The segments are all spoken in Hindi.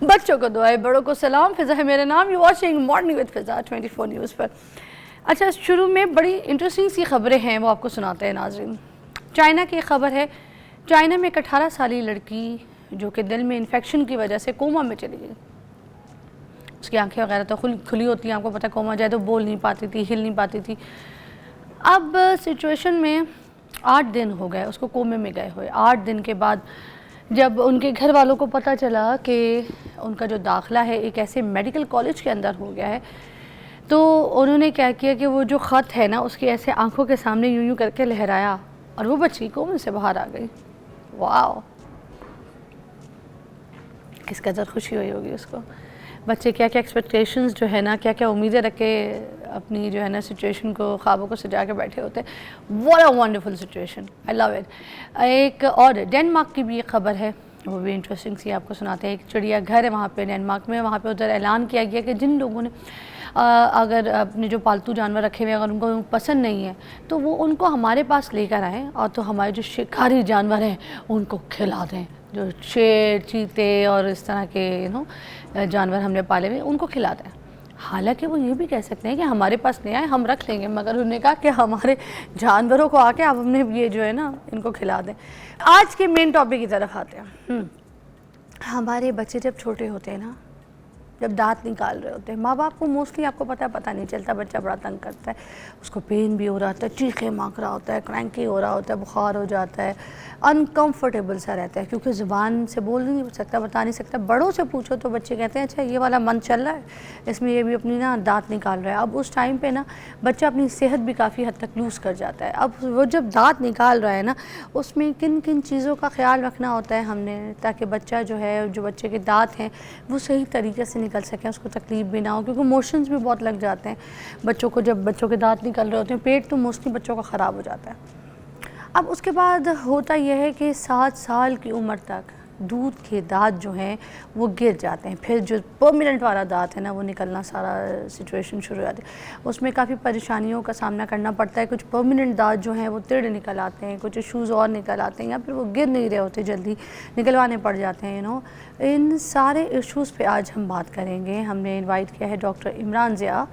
बच्चों को दुआएं, बड़ों को सलाम। फिज़ा है मेरा नाम, you watching morning with Fiza 24 news पर। अच्छा, शुरू में बड़ी इंटरेस्टिंग सी खबरें हैं, वो आपको सुनाते हैं नाज़रीन। चाइना की खबर है, चाइना में एक 18 साली लड़की जो कि दिल में इन्फेक्शन की वजह से कोमा में चली गई। उसकी आंखें वगैरह तो खुली होती हैं, आपको पता है, कोमा जाए तो बोल नहीं पाती थी, हिल नहीं पाती थी। अब सिचुएशन में 8 दिन हो गए उसको कोमे में गए हुए। 8 दिन के बाद जब उनके घर वालों को पता चला कि उनका जो दाखिला है एक ऐसे मेडिकल कॉलेज के अंदर हो गया है, तो उन्होंने क्या किया कि वो जो ख़त है ना उसकी ऐसे आंखों के सामने यूं यूं करके लहराया और वो बच्ची कोमे से बाहर आ गई। वाह, किस कदर खुशी हुई होगी उसको। बच्चे क्या क्या एक्सपेक्टेशंस जो है ना, क्या क्या उम्मीदें रख के अपनी जो है ना सिचुएशन को, ख्वाबों को सजा के बैठे होते हैं। What a wonderful situation, I love it. एक और डेनमार्क की भी एक खबर है, वो भी इंटरेस्टिंग सी आपको सुनाते हैं। एक चिड़ियाघर है वहाँ पे डेनमार्क में, वहाँ पे उधर ऐलान किया गया कि जिन लोगों ने अगर अपने जो पालतू जानवर रखे हुए अगर उनको पसंद नहीं है तो वो उनको हमारे पास लेकर आएँ और तो हमारे जो शिकारी जानवर हैं उनको खिला दें। जो शेर, चीते और इस तरह के जानवर हमने पाले हुए उनको खिला दें। हालांकि वो ये भी कह सकते हैं कि हमारे पास नहीं आए, हम रख लेंगे, मगर उन्होंने कहा कि हमारे जानवरों को आके आप हमने ये जो है ना इनको खिला दें। आज के मेन टॉपिक की तरफ आते हैं। हमारे बच्चे जब छोटे होते हैं ना, जब दांत निकाल रहे होते हैं, माँ बाप को मोस्टली आपको पता नहीं चलता, बच्चा बड़ा तंग करता है, उसको पेन भी हो रहा होता है, चीखे मांग रहा होता है, क्रैंकी हो रहा होता है, बुखार हो जाता है, अनकंफर्टेबल सा रहता है क्योंकि ज़ुबान से बोल नहीं सकता, बता नहीं सकता। बड़ों से पूछो तो बच्चे कहते हैं अच्छा ये वाला मन चल रहा है, इसमें ये भी अपनी ना दांत निकाल रहा है। अब उस टाइम पे ना बच्चा अपनी सेहत भी काफ़ी हद तक लूज़ कर जाता है। अब वो जब दांत निकाल रहा है ना, उसमें किन किन चीज़ों का ख्याल रखना होता है हमने, ताकि बच्चा जो है, जो बच्चे के दांत हैं वो सही तरीके से निकल सकें, उसको तकलीफ़ भी ना हो, क्योंकि मोशंस भी बहुत लग जाते हैं बच्चों को। जब बच्चों के दांत निकल रहे होते हैं, पेट तो मोस्टली बच्चों का ख़राब हो जाता है। अब उसके बाद होता यह है कि 7 साल की उम्र तक दूध के दांत जो हैं वो गिर जाते हैं, फिर जो परमानेंट वाला दांत है ना वो निकलना, सारा सिचुएशन शुरू हो जाती है। उसमें काफ़ी परेशानियों का सामना करना पड़ता है। कुछ परमानेंट दांत जो हैं वो टेढ़े निकल आते हैं, कुछ इशूज़ और निकल आते हैं, या फिर वो गिर नहीं रहे होते, जल्दी निकलवाने पड़ जाते हैं। इन सारे इशूज़ पे आज हम बात करेंगे। हमने इनवाइट किया है डॉक्टर इमरान ज़िया,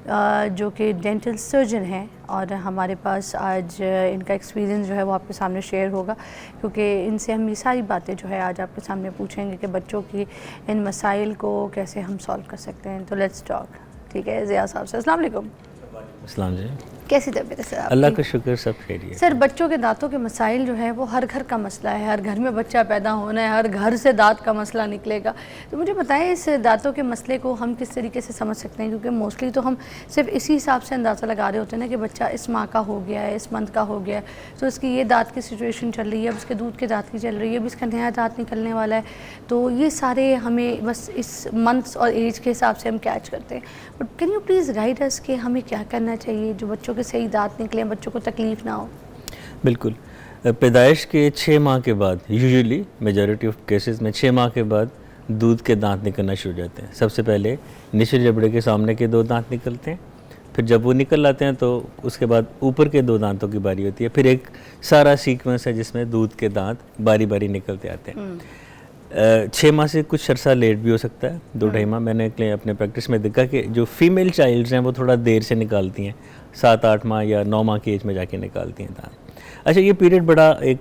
जो कि डेंटल सर्जन हैं, और हमारे पास आज इनका एक्सपीरियंस जो है वो आपके सामने शेयर होगा, क्योंकि इनसे हम ये सारी बातें जो है आज आपके सामने पूछेंगे कि बच्चों की इन मसाइल को कैसे हम सॉल्व कर सकते हैं। तो लेट्स टॉक। ठीक है, ज़िया साहब से अस्सलाम वालेकुम। अस्सलाम जी, कैसी तबीयत है सर आपकी? अल्लाह का शुक्र, सब खैरियत। सर, बच्चों के दांतों के मसाइल जो है वो हर घर का मसला है, हर घर में बच्चा पैदा होना है, हर घर से दांत का मसला निकलेगा। तो मुझे बताएं इस दांतों के मसले को हम किस तरीके से समझ सकते हैं, क्योंकि मोस्टली तो हम सिर्फ इसी हिसाब से अंदाज़ा लगा रहे होते हैं ना कि बच्चा इस माह का हो गया है, इस मंथ का हो गया है, तो इसकी ये दांत की सिचुएशन चल रही है, अब इसके दूध के दांत की चल रही है, अब इसका नया दांत निकलने वाला है। तो ये सारे हमें बस इस मंथ्स और एज के हिसाब से हम कैच करते हैं। But can you please guide us कि हमें क्या करना चाहिए जो बच्चों के सही दांत निकले, बच्चों को तकलीफ़ ना हो? बिल्कुल, पैदाइश के 6 माह के बाद, यूजुअली मेजॉरिटी ऑफ केसेस में 6 माह के बाद दूध के दांत निकलना शुरू हो जाते हैं। सबसे पहले निचले जबड़े के सामने के 2 दांत निकलते हैं, फिर जब वो निकल आते हैं तो उसके बाद ऊपर के 2 दांतों की बारी होती है, फिर एक सारा सीक्वेंस है जिसमें दूध के दांत बारी बारी निकलते आते हैं। 6 माह से कुछ अरसा लेट भी हो सकता है, 2-2.5 माह। मैंने अपने प्रैक्टिस में देखा कि जो फीमेल चाइल्ड्स हैं वो थोड़ा देर से निकालती हैं, 7-8 माह या 9 माह की एज में जाके निकालती हैं दांत। अच्छा, ये पीरियड बड़ा एक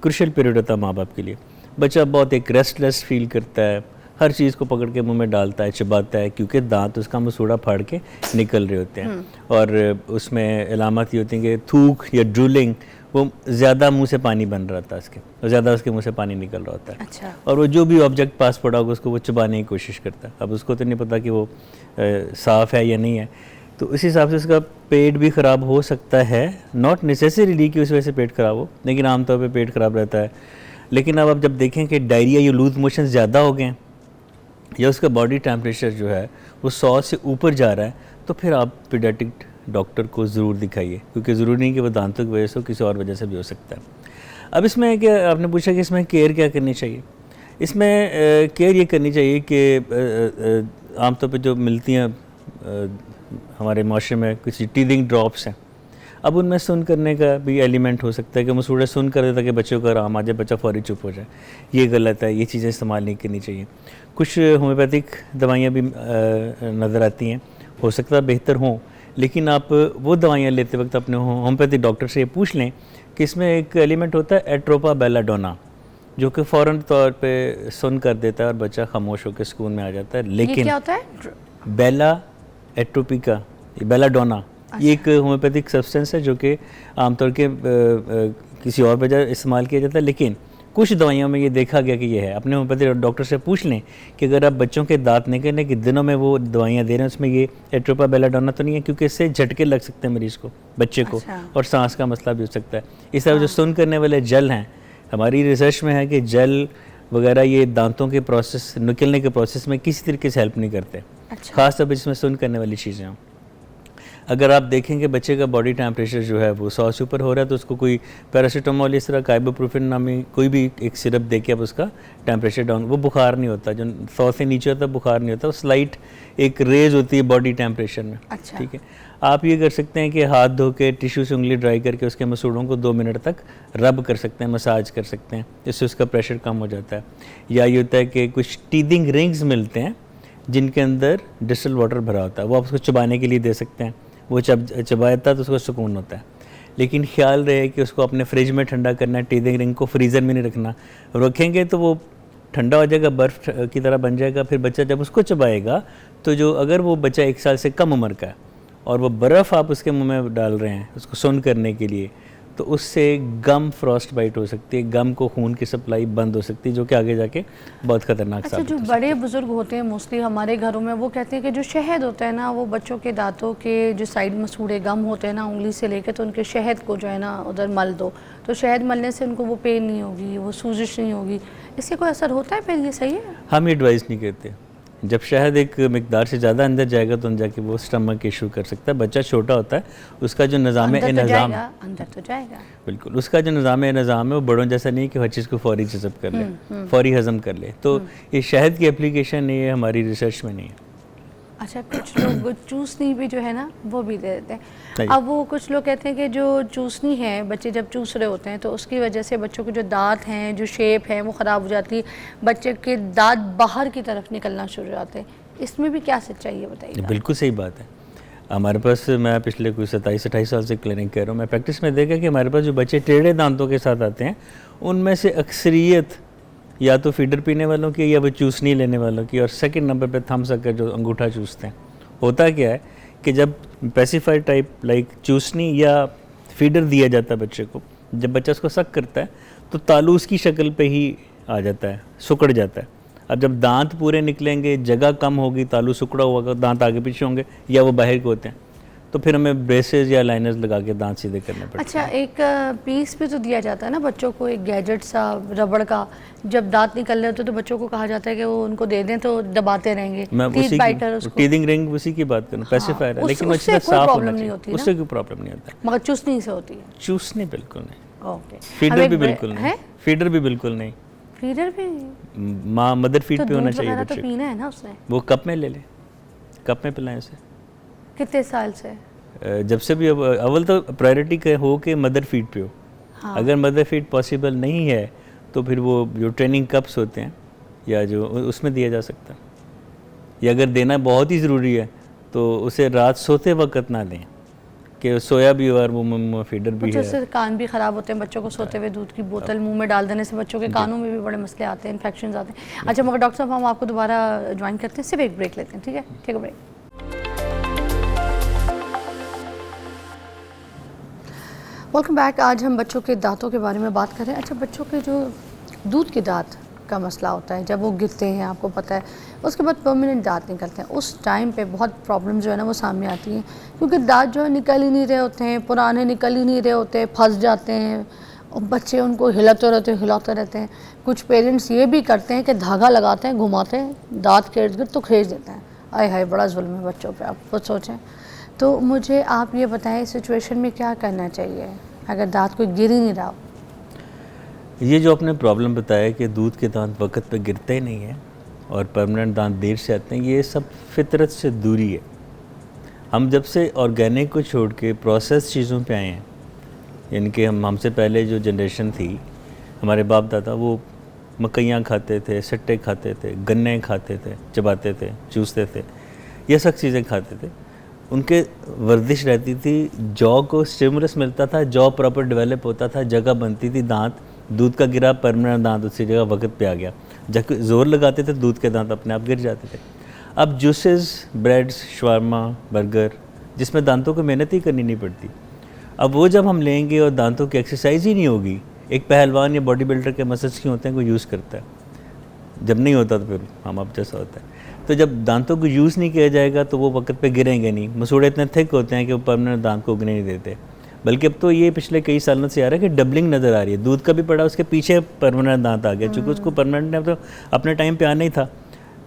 क्रूशियल पीरियड होता है माँ बाप के लिए। बच्चा बहुत एक रेस्टलेस फील करता है, हर चीज़ को पकड़ के मुंह में डालता है, चबाता है, क्योंकि दांत उसका मसूड़ा फाड़ के निकल रहे होते हैं। और उसमें अलामत ये होती है कि थूक या ड्रूलिंग, वो ज़्यादा मुंह से पानी बन रहा था उसके, और ज़्यादा उसके मुंह से पानी निकल रहा होता है। अच्छा। और वो जो भी ऑब्जेक्ट पास पड़ा होगा उसको वो चबाने की कोशिश करता है। अब उसको तो नहीं पता कि वो साफ़ है या नहीं है, तो इस हिसाब से उसका पेट भी ख़राब हो सकता है। नॉट नेसेसरीली कि उस वजह से पेट ख़राब हो, लेकिन आमतौर पे पेट ख़राब रहता है। लेकिन अब आप जब देखें कि डायरिया या लूज मोशन ज़्यादा हो गए हैं, या उसका बॉडी टेम्परेचर जो है वो 100 से ऊपर जा रहा है, तो फिर आप पीडियाट्रिक डॉक्टर को ज़रूर दिखाइए, क्योंकि ज़रूरी नहीं कि वो दांतों की वजह से हो, किसी और वजह से भी हो सकता है। अब इसमें क्या आपने पूछा कि इसमें केयर क्या करनी चाहिए। इसमें केयर ये करनी चाहिए कि आमतौर पर जो मिलती हैं हमारे माशरे में कुछ टीदिंग ड्रॉप्स हैं, अब उनमें सुन करने का भी एलिमेंट हो सकता है कि मसूड़ा सुन कर देता कि बच्चों को आराम आ जाए, बच्चा फौरी चुप हो जाए। ये गलत है, ये चीज़ें इस्तेमाल नहीं करनी चाहिए। कुछ होम्योपैथिक दवाइयाँ भी नज़र आती हैं, हो सकता है बेहतर हों, लेकिन आप वो दवाइयाँ लेते वक्त अपने होम्योपैथिक डॉक्टर से ये पूछ लें कि इसमें एक एलिमेंट होता है एट्रोपा बेलाडोना, जो कि फ़ौरन तौर पे सुन कर देता है और बच्चा खामोश होकर सुकून में आ जाता है। लेकिन ये क्या होता है? बेला एट्रोपिका, बेलाडोना, ये एक होम्योपैथिक सब्सटेंस है जो कि आमतौर के किसी और वजह इस्तेमाल किया जाता है, लेकिन कुछ दवाइयों में ये देखा गया कि ये है। अपने होम्योपैथिक डॉक्टर से पूछ लें कि अगर आप बच्चों के दांत निकलने के दिनों में वो दवाइयाँ दे रहे हैं उसमें ये एट्रोपा बेलाडोना तो नहीं है, क्योंकि इससे झटके लग सकते हैं मरीज़ को, बच्चे को, और सांस का मसला भी हो सकता है। इस तरह जो सुन करने वाले जल हैं, हमारी रिसर्च में है कि जल वगैरह ये दांतों के प्रोसेस, निकलने के प्रोसेस में किसी तरीके से हेल्प नहीं करते, ख़ास तौर पर जिसमें सुन करने वाली चीज़ें हों। अगर आप देखेंगे बच्चे का बॉडी टेम्परेचर जो है वो 100 से ऊपर हो रहा है, तो उसको कोई पैरासीटामोल, इस तरह काइबोप्रोफेन नामी कोई भी एक सिरप दे के आप उसका टेम्परेचर डाउन, वो बुखार नहीं होता, जो 100 से नीचे होता है बुखार नहीं होता, वो स्लाइट एक रेज होती है बॉडी टेम्परेचर में। अच्छा। ठीक है, आप ये कर सकते हैं कि हाथ धो के टिश्यू से उंगली ड्राई करके उसके मसूड़ों को 2 मिनट तक रब कर सकते हैं, मसाज कर सकते हैं, जिससे उसका प्रेशर कम हो जाता है। या ये होता है कि कुछ टीथिंग रिंग्स मिलते हैं जिनके अंदर डिस्टिल वाटर भरा होता है, वो आप उसको चबाने के लिए दे सकते हैं, वो चबाता है तो उसको सुकून होता है। लेकिन ख्याल रहे कि उसको अपने फ्रिज में ठंडा करना है, टीथिंग रिंग को फ्रीज़र में नहीं रखना, रखेंगे तो वो ठंडा हो जाएगा, बर्फ़ की तरह बन जाएगा। फिर बच्चा जब उसको चबाएगा तो जो, अगर वो बच्चा 1 साल से कम उम्र का है और वो बर्फ़ आप उसके मुंह में डाल रहे हैं उसको सुन करने के लिए, तो उससे गम फ्रॉस्ट बाइट हो सकती है, गम को खून की सप्लाई बंद हो सकती है, जो कि आगे जाके बहुत ख़तरनाक अच्छा, साबित जो हो सकती है। बड़े बुजुर्ग होते हैं मोस्टली हमारे घरों में, वो कहते हैं कि जो शहद होता है ना, वो बच्चों के दांतों के जो साइड मसूड़े गम होते हैं ना उंगली से लेके, तो उनके शहद को जो है ना उधर मल दो, तो शहद मलने से उनको वो पेन नहीं होगी, वो सूजिश नहीं होगी। इससे कोई असर होता है? फिर ये सही है? हम ये एडवाइस नहीं करते। जब शहद एक मिकदार से ज़्यादा अंदर जाएगा तो जाके वो स्टमक इशू कर सकता है। बच्चा छोटा होता है, उसका जो निज़ाम अंदर तो जाएगा। बिल्कुल, उसका जो निज़ाम है वो बड़ों जैसा नहीं है कि हर चीज़ को फौरी जज़ब कर ले, फौरी हज़म कर ले। तो ये शहद की एप्लीकेशन ये हमारी रिसर्च में नहीं है। अच्छा, कुछ लोग चूसनी भी जो है ना वो भी दे देते हैं। अब वो कुछ लोग कहते हैं कि जो चूसनी है, बच्चे जब चूस रहे होते हैं तो उसकी वजह से बच्चों के जो दांत हैं, जो शेप है वो ख़राब हो जाती है, बच्चे के दांत बाहर की तरफ निकलना शुरू हो जाते हैं। इसमें भी क्या सच्चाई है बताइए? बिल्कुल सही बात है। हमारे पास, मैं पिछले कुछ 27-28 साल से क्लिनिक कर रहा हूँ, मैं प्रैक्टिस में देखा कि हमारे पास जो बच्चे टेढ़े दांतों के साथ आते हैं उनमें से अक्सरियत या तो फीडर पीने वालों की या वो चूसनी लेने वालों की, और सेकंड नंबर पे थम्स अप जो अंगूठा चूसते हैं। होता क्या है कि जब पेसिफाइड टाइप लाइक चूसनी या फीडर दिया जाता है बच्चे को, जब बच्चा उसको सक करता है तो तालू उसकी शक्ल पे ही आ जाता है, सुकड़ जाता है। अब जब दांत पूरे निकलेंगे, जगह कम होगी, तालू सुकड़ा होगा, दांत आगे पीछे होंगे या वो बाहर के होते हैं, तो फिर हमें ब्रेसेस या लाइनर्स लगा के दांत सीधे करने पड़ते हैं। अच्छा, एक पीस भी तो दिया जाता है ना बच्चों को, एक गैजेट सा रबड़ का, जब दांत निकल रहे होते तो बच्चों को कहा जाता है कि वो उनको दे दें तो दबाते रहेंगे। मैं उसी टीथिंग रिंग उसी की बात करूँ, पेसिफायर है, लेकिन उससे साफ होना चाहिए, उससे कोई प्रॉब्लम नहीं होता, मगर चूसनी से होती है। चूसनी बिल्कुल नहीं। ओके, फीडर भी बिल्कुल नहीं, फीडर भी बिल्कुल नहीं, फीडर भी माँ मदर फीड पे होना चाहिए बच्चे। तो पीना है ना उसने, वो कप में ले ले, कप में पिलाएं उसे। कितने साल से? जब से भी। अव्वल तो प्रायोरिटी का हो कि मदर फीड पे हो। हाँ। अगर मदर फीड पॉसिबल नहीं है तो फिर वो जो ट्रेनिंग कप्स होते हैं या जो उसमें दिया जा सकता है, या अगर देना बहुत ही ज़रूरी है तो उसे रात सोते वक्त ना दें कि सोया भी हो और वो फीडर भी है। उससे कान भी ख़राब होते हैं बच्चों को, सोते हुए दूध की बोतल मुंह में डाल देने से बच्चों के कानों में भी बड़े मसले आते हैं, इन्फेक्शन आते हैं। अच्छा, मगर डॉक्टर साहब हम आपको दोबारा ज्वाइन करते हैं, सिर्फ एक ब्रेक लेते हैं, ठीक है? ठीक है, ब्रेक। Welcome back. आज हम बच्चों के दांतों के बारे में बात कर रहे हैं। अच्छा, बच्चों के जो दूध के दांत का मसला होता है, जब वो गिरते हैं, आपको पता है, उसके बाद परमानेंट दांत निकलते हैं, उस टाइम पे बहुत प्रॉब्लम जो है ना वो सामने आती हैं, क्योंकि दांत जो है निकल ही नहीं रहे होते हैं, पुराने निकल ही नहीं रहे होते, फंस जाते हैं और बच्चे उनको हिलाते रहते हैं। कुछ पेरेंट्स ये भी करते हैं कि धागा लगाते हैं, घुमाते हैं, दांत के इर्द गिर्द तो खींच देते हैं। आय हाय, बड़ा जुल्म है बच्चों पे, आप खुद सोचें। तो मुझे आप ये बताएं, इस सिचुएशन में क्या करना चाहिए अगर दांत कोई गिर ही नहीं रहा? ये जो आपने प्रॉब्लम बताया कि दूध के दांत वक्त पे गिरते ही नहीं हैं और परमानेंट दांत देर से आते हैं, ये सब फितरत से दूरी है। हम जब से ऑर्गेनिक को छोड़ के प्रोसेस चीज़ों पे आए हैं, यानी कि हमसे पहले जो जनरेशन थी, हमारे बाप दादा, वो मकइयाँ खाते थे, सट्टे खाते थे, गन्ने खाते थे, चबाते थे, चूसते थे, ये सब चीज़ें खाते थे। उनके वर्जिश रहती थी, जॉ को स्टिमुलस मिलता था, जॉ प्रॉपर डेवलप होता था, जगह बनती थी, दांत, दूध का गिरा परमानेंट दांत उसी जगह वक्त पे आ गया। जब जोर लगाते थे दूध के दांत अपने आप गिर जाते थे। अब जूसेस, ब्रेड्स, शवारमा, बर्गर, जिसमें दांतों को मेहनत ही करनी नहीं पड़ती, अब वो जब हम लेंगे और दांतों की एक्सरसाइज ही नहीं होगी, एक पहलवान या बॉडी बिल्डर के मसल्स क्यों होते हैं, कोई यूज़ करता है, जब नहीं होता तो फिर हम अब जैसा होता है। तो जब दांतों को यूज़ नहीं किया जाएगा तो वो वक्त पे गिरेंगे नहीं। मसूड़े इतने थिक होते हैं कि वो परमानेंट दांत को उगने नहीं देते। बल्कि अब तो ये पिछले कई सालों से आ रहा है कि डबलिंग नज़र आ रही है, दूध का भी पड़ा, उसके पीछे परमानेंट दांत आ गया, चूँकि उसको परमानेंट ने तो अपने टाइम पे आना ही था।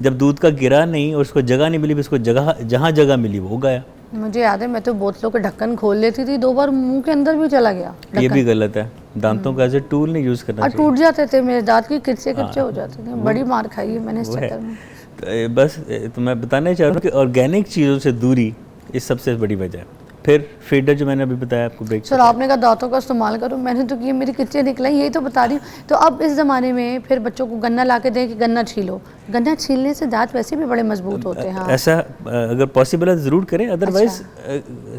जब दूध का गिरा नहीं और उसको जगह नहीं मिली, उसको जगह जहाँ जगह मिली वो गया। मुझे याद है मैं तो बोतलों के ढक्कन खोल लेती थी, 2 बार मुंह के अंदर भी चला गया। ये भी गलत है, दांतों का एज ए टूल नहीं यूज़ करना और चाहिए। टूट जाते थे मेरे दांत, की किरचे हो जाते थे, बड़ी मार खाई है मैंने इस चक्कर में। तो बस तो मैं बताना चाह रहा हूँ कि ऑर्गेनिक चीज़ों से दूरी इस सबसे बड़ी वजह है। फिर फीडर जो मैंने अभी बताया आपको ब्रेक। सर आपने कहा दांतों का इस्तेमाल करो, मैंने तो किए, मेरी किरचे निकले, यही तो बता रही हूँ। तो अब इस ज़माने में फिर बच्चों को गन्ना ला के दें कि गन्ना छीलो, गन्ना छीलने से दांत वैसे भी बड़े मजबूत होते हैं। हाँ। ऐसा अगर पॉसिबल है ज़रूर करें, अदरवाइज़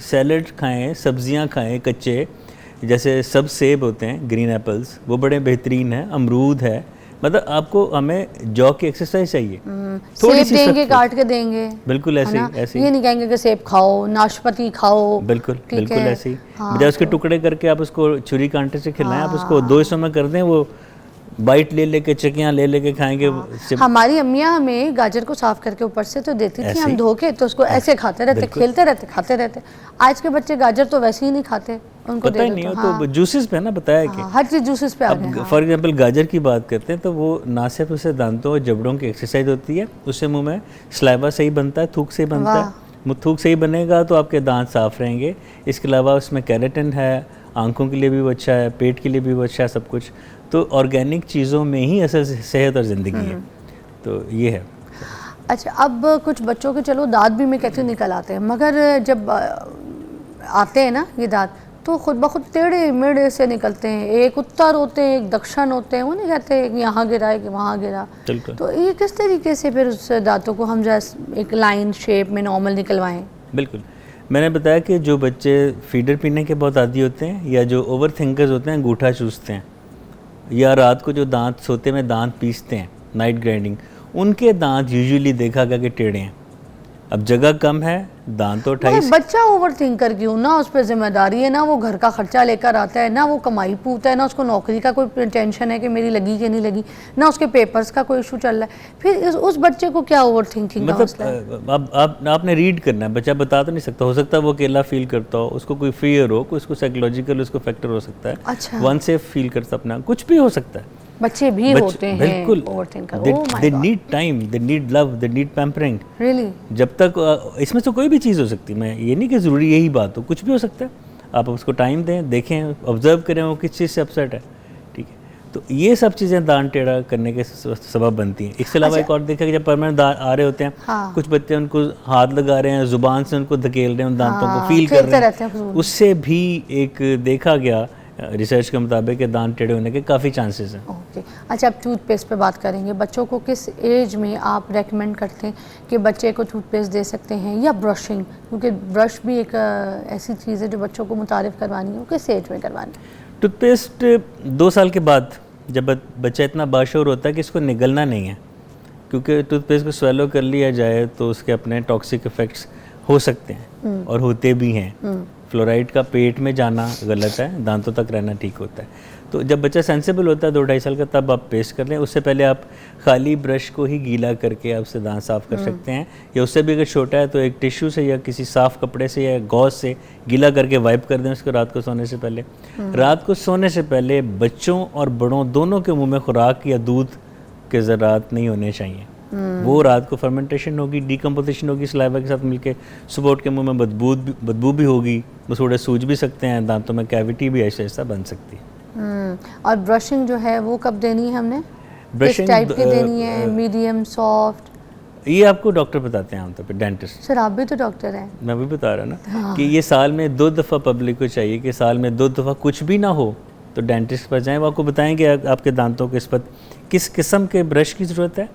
सैलड खाएँ, सब्जियाँ खाएँ कच्चे, जैसे सब सेब होते हैं, ग्रीन एप्पल्स, वो बड़े बेहतरीन हैं, अमरूद है, मतलब आपको हमें जॉ की एक्सरसाइज चाहिए। सेब देंगे, काट के देंगे, बिल्कुल ऐसे ही, ऐसे ये नहीं कहेंगे कि सेब खाओ, नाशपाती खाओ, बिल्कुल बिल्कुल ऐसे ही। हाँ, बजाय उसके टुकड़े करके आप उसको छुरी कांटे से खिलाएं, आप उसको 2 हिस्सों में कर दें, वो बाइट ले लेके, चकियाँ ले लेके खाएंगे। हमारी अम्मियाँ हमें गाजर को साफ करके ऊपर से तो देती थी, हम धो के तो उसको ऐसे खाते रहते, खेलते रहते, खाते रहते। आज के बच्चे गाजर तो वैसे ही नहीं खाते, उनको पता ही नहीं हो। तो जूसेस पे ना बताया कि हर चीज़ जूसेस पे आ गए। फॉर एग्जांपल गाजर की बात करते हैं तो वो ना सिर्फ उससे दांतों और जबड़ों की एक्सरसाइज होती है, उससे मुंह में स्लाइवा सही बनता है, थूक सही बनता है। थूक सही बनेगा तो आपके दांत साफ रहेंगे। इसके अलावा उसमें कैरेटिन है, आंखों के लिए भी वो अच्छा है, पेट के लिए भी वो अच्छा है, सब कुछ। तो ऑर्गेनिक चीज़ों में ही असल सेहत और ज़िंदगी है, तो ये है। अच्छा, अब कुछ बच्चों के चलो दांत भी मैं कहती हूँ निकल आते हैं, मगर जब आते हैं ना ये दांत तो खुद ब खुद टेढ़े मेढ़े से निकलते हैं, एक उत्तर होते हैं, एक दक्षिण होते हैं, वो नहीं कहते कि यहाँ गिरा है कि वहाँ गिरा। तो ये किस तरीके से फिर उस दांतों को हम जैसे एक लाइन शेप में नॉर्मल निकलवाएं? बिल्कुल, मैंने बताया कि जो बच्चे फीडर पीने के बहुत आदी होते हैं, या जो ओवर थिंकर्स होते हैं, अंगूठा चूसते हैं, या रात को जो दांत सोते में दांत पीसते हैं, नाइट ग्राइंडिंग, उनके दांत यूजुअली देखा गया कि टेढ़े हैं। अब जगह कम है, दांत तो 28। बच्चा ओवर थिंकर क्यों ना, उस पर जिम्मेदारी है ना, वो घर का खर्चा लेकर आता है ना, वो कमाई पूता है ना, उसको नौकरी का कोई टेंशन है कि मेरी लगी कि नहीं लगी ना, उसके पेपर्स का कोई इशू चल रहा है, फिर उस बच्चे को क्या ओवर थिंकिंग का मसला है? अब आपने रीड करना है, बच्चा बता तो नहीं सकता, हो सकता है वो अकेला फील करता हो, उसको कोई फियर हो, कोई उसको साइकोलॉजिकल उसको फैक्टर हो सकता है। अच्छा, वन से फील कर सकता, कुछ भी हो सकता है। बच्चे भी होते हैं बिल्कुल, overthinker. They need time, they need love, they need pampering. Really? जब तक इसमें तो कोई भी चीज़ हो सकती है, मैं ये नहीं कि ज़रूरी यही बात हो, कुछ भी हो सकता है। आप उसको टाइम दें, देखें, ऑब्जर्व करें वो किस चीज़ से अपसेट है, ठीक है। तो ये सब चीज़ें दांत टेढ़ा करने के सबब बनती हैं। इसके अलावा एक और देखा कि जब परमानेंट दांत आ रहे होते हैं, कुछ बच्चे उनको हाथ लगा रहे हैं, जुबान से उनको धकेल रहे हैं, उन दांतों को फील कर रहे हैं, उससे भी एक देखा गया रिसर्च के मुताबिक कि दांत टेढ़े होने के काफ़ी चांसेस हैं। ओके, अच्छा, अब टूथपेस्ट पे बात करेंगे। बच्चों को किस एज में आप रेकमेंड करते हैं कि बच्चे को टूथपेस्ट दे सकते हैं, या ब्रशिंग, क्योंकि ब्रश भी एक ऐसी चीज़ है जो बच्चों को मुतारिफ करवानी है, वो किस एज में करवानी? टूथपेस्ट 2 साल के बाद, जब बच्चा इतना बाशूर होता है कि इसको निगलना नहीं है, क्योंकि टूथपेस्ट को स्वेलो कर लिया जाए तो उसके अपने टॉक्सिक इफ़ेक्ट्स हो सकते हैं और होते भी हैं। फ्लोराइड का पेट में जाना गलत है, दांतों तक रहना ठीक होता है। तो जब बच्चा सेंसिबल होता है 2-2.5 साल का, तब आप पेस्ट कर लें। उससे पहले आप खाली ब्रश को ही गीला करके आप उससे दांत साफ़ कर सकते हैं, या उससे भी अगर छोटा है तो एक टिश्यू से या किसी साफ़ कपड़े से या गॉज से गीला करके वाइप कर दें उसको रात को सोने से पहले। रात को सोने से पहले बच्चों और बड़ों दोनों के मुँह में खुराक या दूध के ज़रात नहीं होने चाहिए। वो रात को फर्मेंटेशन होगी, डिकम्पोजिशन होगी सलाइवा के साथ मिलके, सुबह उठ के मुँह में बदबू भी होगी, वो थोड़े सूज भी सकते हैं, दांतों में कैविटी भी ऐसा ऐसा बन सकती है। और ब्रशिंग जो है वो कब देनी है हमने? ब्रशिंग टाइप की देनी है, मीडियम, सॉफ्ट? ये आपको डॉक्टर बताते हैं आमतौर पे, डेंटिस्ट। सर आप भी तो डॉक्टर हैं। मैं भी बता रहा ना कि ये साल में 2 दफ़ा पब्लिक को चाहिए कि साल में 2 दफ़ा कुछ भी ना हो तो डेंटिस्ट पर जाएं, वो आपको बताएंगे आपके दांतों के इस पर किस किस्म के ब्रश की ज़रूरत है,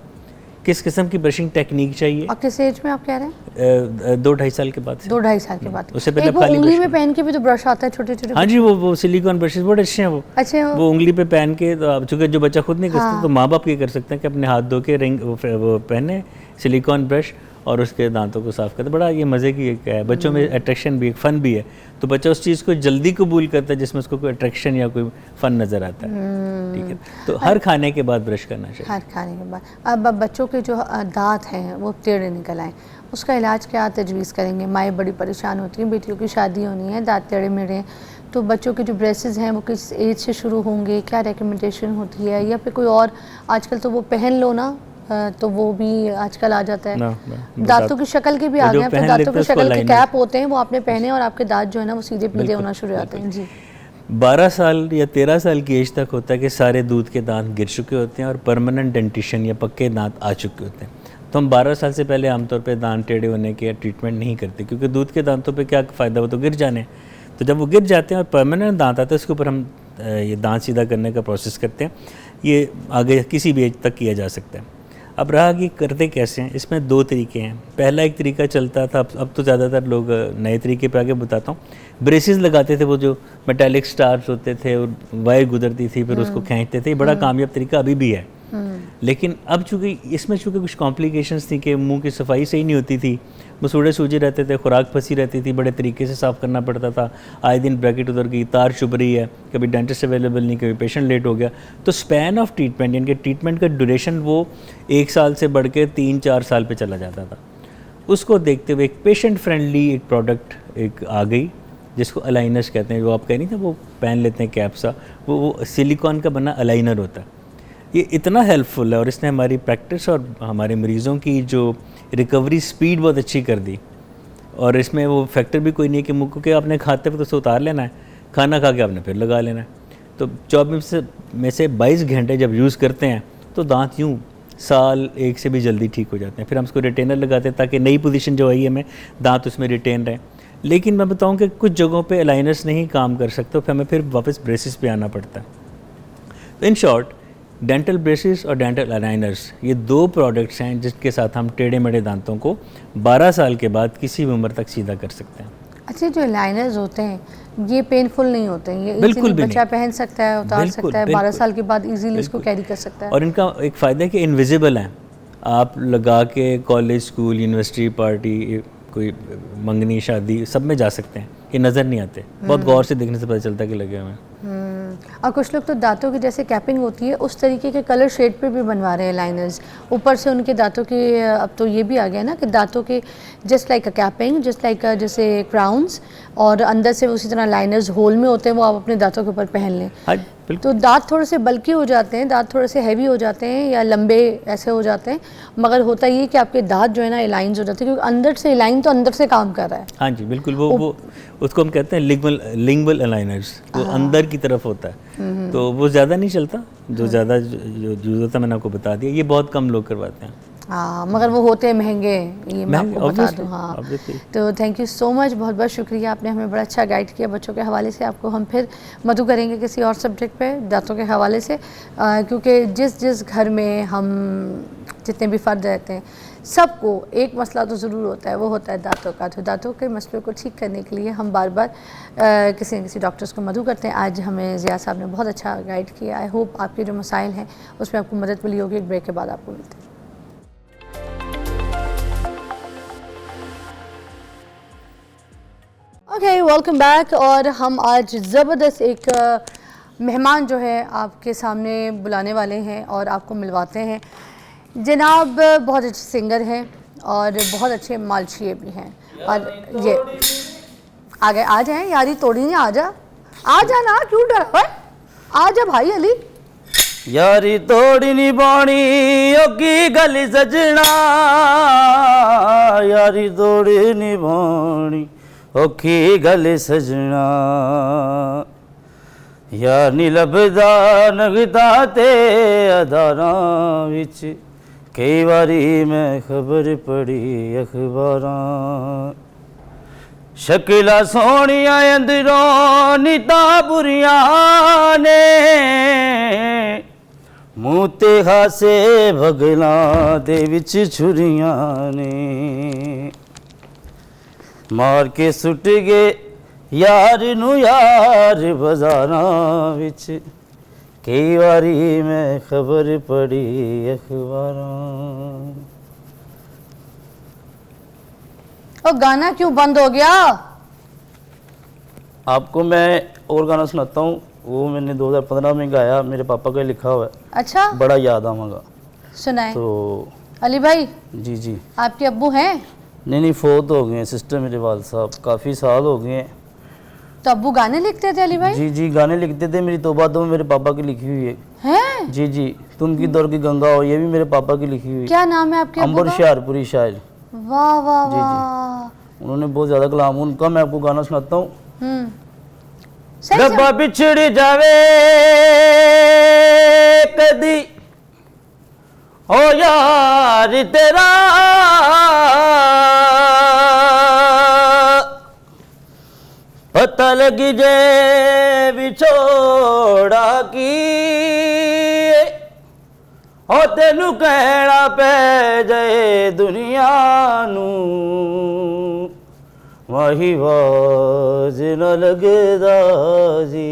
किस किस्म की ब्रशिंग टेक्निक चाहिए। और किस एज में आप कह रहे हैं? 2-2.5 साल के बाद से। 2-2.5 साल के बाद। उससे पहले एक वो खाली उंगली brush में पहन के भी तो ब्रश आता है छोटे छोटे। हाँ जी, वो सिलिकॉन ब्रशेस बहुत अच्छे हैं वो। अच्छे वो उंगली पे पहन के, तो आप चूँकि जो बच्चा खुद नहीं कर सकता तो माँ बाप ये कर सकते हैं कि अपने हाथ धो के रिंग वो पहने सिलिकॉन ब्रश और उसके दांतों को साफ़ करते। बड़ा ये मज़े की एक है, बच्चों में अट्रैक्शन भी, एक फ़न भी है, तो बच्चा उस चीज़ को जल्दी कबूल करता है जिसमें उसको कोई अट्रैक्शन या कोई फ़न नज़र आता है। ठीक है, तो हर खाने के बाद ब्रश करना चाहिए। हर खाने के बाद। अब बच्चों के जो दांत हैं वो टेढ़े निकल आए, उसका इलाज क्या तजवीज़ करेंगे? माएँ बड़ी परेशान होती हैं, बेटियों की शादी होनी है, दांत टेढ़े मेढ़े हैं, तो बच्चों के जो ब्रेसेस हैं वो किस एज से शुरू होंगे, क्या रिकमेंडेशन होती है, या फिर कोई और आजकल तो वो पहन लो ना तो वो भी आजकल आ जाता है। दांतों की शक्ल के भी आ गए हैं, फिर दांतों की शक्ल के कैप होते हैं वो आपने पहने और आपके दांत जो है ना वो सीधे पीले होना शुरू हो जाते हैं। जी 12 साल या 13 साल की एज तक होता है कि सारे दूध के दांत गिर चुके होते हैं और परमानेंट डेंटिशन या पक्के दांत आ चुके होते हैं। तो हम 12 साल से पहले आमतौर पे दांत टेढ़े होने के ट्रीटमेंट नहीं करते, क्योंकि दूध के दांतों पे क्या फ़ायदा, वो तो गिर जाने। तो जब वो गिर जाते हैं और परमानेंट दांत आते हैं उसके ऊपर हम ये दांत सीधा करने का प्रोसेस करते हैं। ये आगे किसी भी एज तक किया जा सकता है। अब रहा कि करते कैसे हैं, इसमें 2 तरीके हैं। पहला एक तरीका चलता था, अब तो ज़्यादातर लोग नए तरीके पे आगे बताता हूँ। ब्रेसेस लगाते थे, वो जो मेटालिक स्टार्स होते थे और वायर गुजरती थी, फिर उसको खींचते थे। बड़ा कामयाब तरीका अभी भी है, लेकिन अब चूँकि इसमें कुछ कॉम्प्लिकेशंस थी कि मुंह की सफाई सही नहीं होती थी, मसूड़े सूजे रहते थे, खुराक फंसी रहती थी, बड़े तरीके से साफ़ करना पड़ता था, आए दिन ब्रैकेट उधर गई, तार चुभ रही है, कभी डेंटिस्ट अवेलेबल नहीं, कभी पेशेंट लेट हो गया। तो स्पैन ऑफ ट्रीटमेंट यानी कि ट्रीटमेंट का ड्यूरेशन वो 1 साल से बढ़ के 3-4 साल पे चला जाता था। उसको देखते हुए एक पेशेंट फ्रेंडली एक प्रोडक्ट एक आ गई जिसको अलाइनर्स कहते हैं, जो आप कह रही थे वो पहन लेते हैं कैप सा, वो सिलिकॉन का बना अलाइनर होता है। ये इतना हेल्पफुल है और इसने हमारी प्रैक्टिस और हमारे मरीज़ों की जो रिकवरी स्पीड बहुत अच्छी कर दी। और इसमें वो फैक्टर भी कोई नहीं है कि मुँह को, कि आपने खाते वक्त तो उतार लेना है, खाना खा के आपने फिर लगा लेना है। तो 24 में से 22 घंटे जब यूज़ करते हैं तो दांत यूँ साल 1 से भी जल्दी ठीक हो जाते हैं। फिर हम उसको रिटेनर लगाते हैं ताकि नई पोजीशन जो आई है हमें दांत उसमें रिटेन रहे। लेकिन मैं बताऊं कि कुछ जगहों पे अलाइनर्स नहीं काम कर सकते, फिर हमें फिर वापस ब्रेसेस पे आना पड़ता है। तो इन शॉर्ट डेंटल ब्रेसेस और डेंटल अलाइनर्स ये 2 प्रोडक्ट्स हैं जिसके साथ हम टेढ़े मेढ़े दांतों को 12 साल के बाद किसी भी उम्र तक सीधा कर सकते हैं। अच्छा, जो लाइनर्स होते हैं ये पेनफुल नहीं होते हैं, ये बिल्कुल भी बच्चा पहन सकता है, उतार सकता है, 12 साल के बाद इजीली इसको कैरी कर सकता है। और इनका एक फ़ायदा है कि इनविजिबल हैं, आप लगा के कॉलेज, स्कूल, यूनिवर्सिटी, पार्टी, कोई मंगनी, शादी सब में जा सकते हैं, ये नज़र नहीं आते। बहुत गौर से देखने से पता चलता है कि लगे हुए हैं। और कुछ लोग तो दांतों की जैसे कैपिंग होती है उस तरीके के कलर शेड पे भी बनवा रहे हैं लाइनर्स, ऊपर से उनके दांतों के। अब तो ये भी आ गया ना कि दांतों के जस्ट लाइक अ कैपिंग, जस्ट लाइक जैसे क्राउन्स, और अंदर से उसी तरह लाइनर्स होल में होते हैं, वो आप अपने दांतों के ऊपर पहन लें। हाँ, तो दांत थोड़े से बल्की हो जाते हैं, दांत थोड़े से हैवी हो जाते हैं या लंबे ऐसे हो जाते हैं, मगर होता ये कि आपके दांत जो है ना अलाइंस हो जाते हैं, क्योंकि अंदर से अलाइन तो अंदर से काम कर रहा है। हाँ जी बिल्कुल, वो उसको हम कहते हैं लिंगुअल अलाइनर्स, वो अंदर की तरफ होता है, तो वो ज़्यादा नहीं चलता। जो ज़्यादा जो यूज़ होता है मैंने आपको बता दिया, ये बहुत कम लोग करवाते हैं। हाँ, मगर वो होते हैं महंगे, ये मैं आपको बता दूँ। हाँ, तो थैंक यू सो मच, बहुत बहुत शुक्रिया, आपने हमें बड़ा अच्छा गाइड किया बच्चों के हवाले से। आपको हम फिर मधु करेंगे किसी और सब्जेक्ट पे दांतों के हवाले से, क्योंकि जिस घर में हम जितने भी फ़र्द रहते हैं सबको एक मसला तो ज़रूर होता है, वो होता है दांतों का। तो दांतों के मसले को ठीक करने के लिए हम बार बार किसी न किसी डॉक्टर्स को मदऊ करते हैं। आज हमें ज़िया साहब ने बहुत अच्छा गाइड किया। आई होप आपके जो मसाइल हैं उसमें आपको मदद मिली होगी। एक ब्रेक के बाद आपको मिलते हैं। Okay, welcome back. और हम आज ज़बरदस्त एक मेहमान जो है आपके सामने बुलाने वाले हैं और आपको मिलवाते हैं। जनाब बहुत अच्छे सिंगर हैं और बहुत अच्छे मालशिए भी हैं। और ये आ गए, आ जाए यारी तोड़ी नहीं, आ जा ना, क्यों डरा है, आ जा भाई अली। यारी तोड़ी नहीं बाणी योगी गली सजना, यारी तोड़ी नहीं बाणी औखी गल सजना, यार नी लभदा नगदा ते अदारां विच, कई बारी मैं खबर पढ़ी अखबारां शक्ला सोहणियां अंदरों निता बुरियां ने मूंह ते हासे भगलां दे विच छुरियां ने मार के सुट गए यार नू यार बाजारां विच कई बारी मैं खबर पढ़ी अखबारां। और गाना क्यों बंद हो गया? आपको मैं और गाना सुनाता हूँ, वो मैंने 2015 में गाया, मेरे पापा का लिखा हुआ है, अच्छा बड़ा याद आवागा। सुनाए। तो अली भाई जी जी आपके अब्बू हैं? नहीं फौत हो गए हैं सिस्टर मेरे वाल साहब, काफ़ी साल हो गए हैं। तो अब्बू गाने लिखते थे अली भाई? जी जी गाने लिखते थे, मेरी तौबा तो मेरे पापा की लिखी हुई है। हैं? जी जी तुम की दौर की गंगा हो, ये भी मेरे पापा की लिखी हुई। क्या नाम है आपके अब्बू अंबर का? शाहरपुरी शायर, वाह वाह जी, जी। वाह। उन्होंने बहुत ज़्यादा कलाम, उनका मैं आपको गाना सुनाता हूँ। सही रब्बा बिछड़ जावे कदी ओ यार तेरा पता लग जे विछोड़ा की ओ तेनू कहना पै जाए दुनिया नू वही वाज न लगदा जी।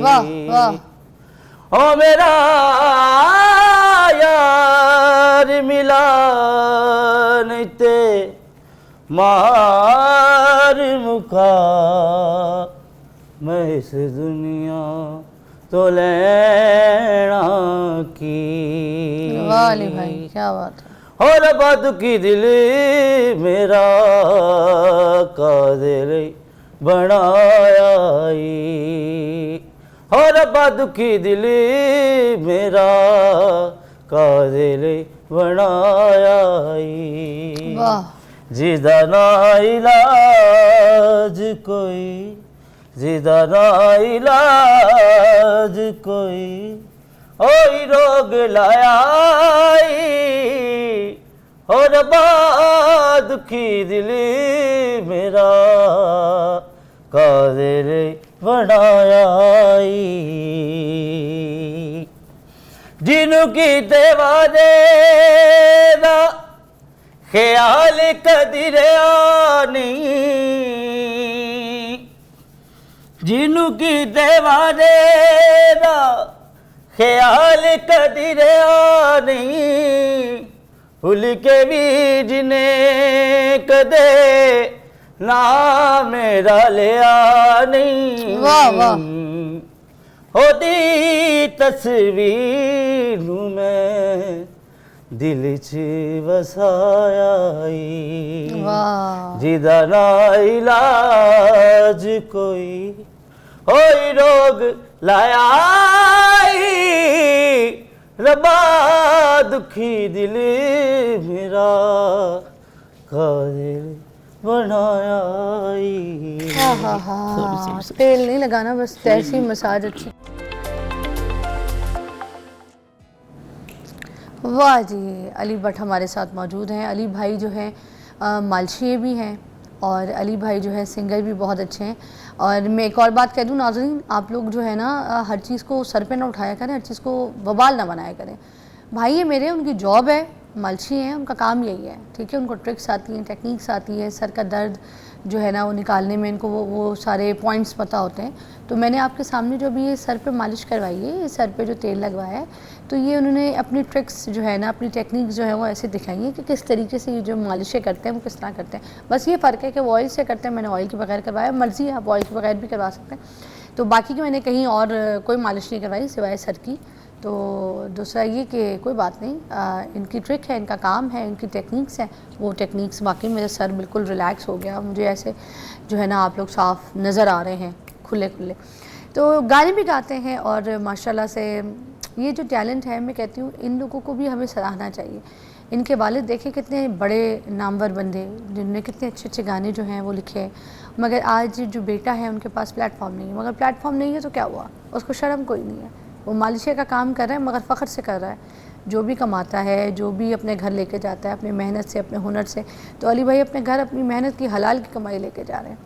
वाह वाह। ओ मेरा यार मिला नहीं ते मार मुका मैं इस दुनिया तो लेना की। वाह अली भाई क्या बात है। और बद की दिल मेरा का दिल बनाया और बद की दिल मेरा का दिल बनाया वाह। जिदा ना इलाज कोई, जिदा ना इलाज कोई ओई रोग लाया और बाद दुखी दिल मेरा कादिर बनाया जिन्हों की देवाने दा ख्याल कदी रहा नहीं, जिन्हों की देवाने दा ख्याल कदी रहा नहीं भूल के भी जिन्हें कदे ना मेरा लिया नहीं। वाह वाह। होती तस्वीर नूं मैं दिल च वसाया वाह। जिदा ना इलाज कोई होई रोग लाया रबा दुखी दिल मेरा कादिर बनाया। हाँ हाँ तेल नहीं लगाना, बस ऐसी मसाज अच्छी। वाह जी, अली भट्ट हमारे साथ मौजूद हैं। अली भाई जो है मालशिए भी हैं और अली भाई जो है सिंगर भी बहुत अच्छे हैं। और मैं एक और बात कह दूं नाज़रीन, आप लोग जो है ना हर चीज़ को सर पे ना उठाया करें, हर चीज़ को बवाल ना बनाया करें। भाई ये मेरे, उनकी जॉब है, मालशी हैं, उनका काम यही है, ठीक है। उनको ट्रिक्स आती हैं, टेक्निक्स आती है, सर का दर्द जो है ना वो निकालने में इनको वो सारे पॉइंट्स पता होते हैं। तो मैंने आपके सामने जो भी ये सर पे मालिश करवाई है, ये सर पे जो तेल लगवाया है, तो ये उन्होंने अपनी ट्रिक्स जो है ना, अपनी टेक्निक्स जो है वो ऐसे दिखाई है कि किस तरीके से ये जो मालिशें करते हैं वो किस तरह करते हैं। बस ये फ़र्क है कि वो ऑयल से करते हैं, मैंने ऑयल के बगैर करवाया। मर्ज़ी है, आप ऑयल के बगैर भी करवा सकते हैं। तो बाकी की मैंने कहीं और कोई मालिश नहीं करवाई सिवाय सर की। तो दूसरा ये कि कोई बात नहीं, इनकी ट्रिक है, इनका काम है, इनकी टेक्निक्स हैं, वो टेक्निक्स बाकी मेरा सर बिल्कुल रिलैक्स हो गया, मुझे ऐसे जो है ना आप लोग साफ नज़र आ रहे हैं, खुले खुले। तो गाने भी गाते हैं और माशाल्लाह से ये जो टैलेंट है, मैं कहती हूँ इन लोगों को भी हमें सराहना चाहिए। इनके वालिद देखें कितने बड़े नामवर बंदे, जिन्होंने कितने अच्छे अच्छे गाने जो हैं वो लिखे हैं, मगर आज जो बेटा है उनके पास प्लेटफॉर्म नहीं है। मगर प्लेटफॉर्म नहीं है तो क्या हुआ, उसको शर्म कोई नहीं है, वो मालिशे का काम कर रहा है मगर फ़ख्र से कर रहा है। जो भी कमाता है, जो भी अपने घर लेके जाता है अपनी मेहनत से, अपने हुनर से, तो अली भाई अपने घर अपनी मेहनत की हलाल की कमाई लेके जा रहे हैं।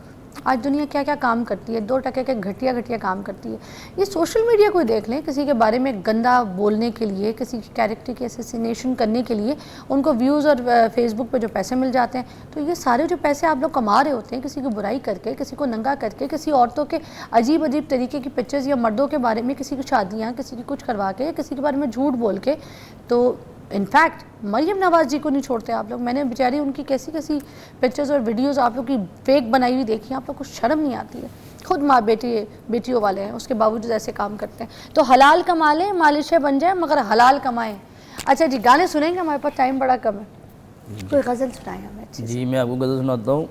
आज दुनिया क्या क्या काम करती है, 2 टके के घटिया घटिया काम करती है। ये सोशल मीडिया को देख लें, किसी के बारे में गंदा बोलने के लिए, किसी की कैरेक्टर की असैसिनेशन करने के लिए उनको व्यूज़ और फेसबुक पे जो पैसे मिल जाते हैं, तो ये सारे जो पैसे आप लोग कमा रहे होते हैं किसी की बुराई करके, किसी को नंगा करके, किसी औरतों के अजीब अजीब तरीके की पिक्चर्स या मर्दों के बारे में, किसी की शादियाँ, किसी की कुछ करवा के, किसी के बारे में झूठ बोल के, तो इनफैक्ट मरियम नवाज़ जी को नहीं छोड़ते आप लोग। मैंने बेचारी उनकी कैसी कैसी पिक्चर्स और वीडियोस आप लोग की फेक बनाई हुई देखी, आप लोग को शर्म नहीं आती है। खुद माँ बेटियों वाले हैं, उसके बावजूद ऐसे काम करते हैं। तो हलाल कमा लें, मालिशें बन जाएं, मगर हलाल कमाएं। अच्छा जी, गाने सुनेंगे, हमारे पास टाइम बड़ा कम है, कोई गज़ल सुनाएं हमें अच्छी सी। जी मैं आपको गज़ल सुनाता हूँ,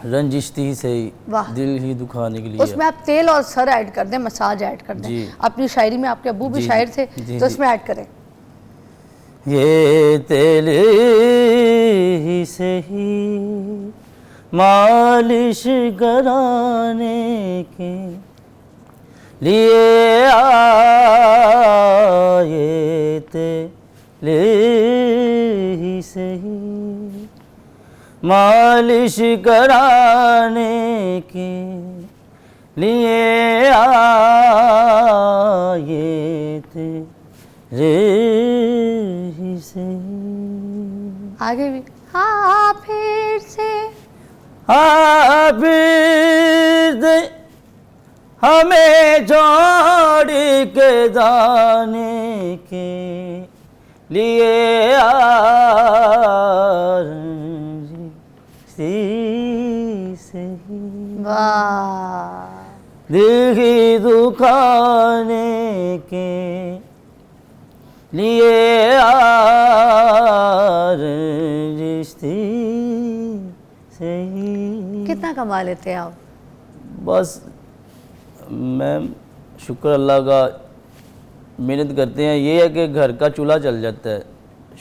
रंजिश्ती से वाह। दिल ही दुखाने के लिए। उसमें आप तेल और सर ऐड कर दें, मसाज ऐड कर दें। जी। अपनी शायरी में आपके अबू भी जी, शायर थे, जी, तो उसमें ऐड करें। ये तेल ही से ही मालिश कराने के लिए आए, तेल ही से ही मालिश कराने के लिए आए थे रे से। आगे भी हाँ फिर से फिर दे हमें छोड़ के जाने के लिए से वाह, दिल ही दुखाने के लिए रिश्ते से ही। कितना कमा लेते हैं आप? बस मैम शुक्र अल्लाह का, मेहनत करते हैं। ये है कि घर का चूल्हा चल जाता है।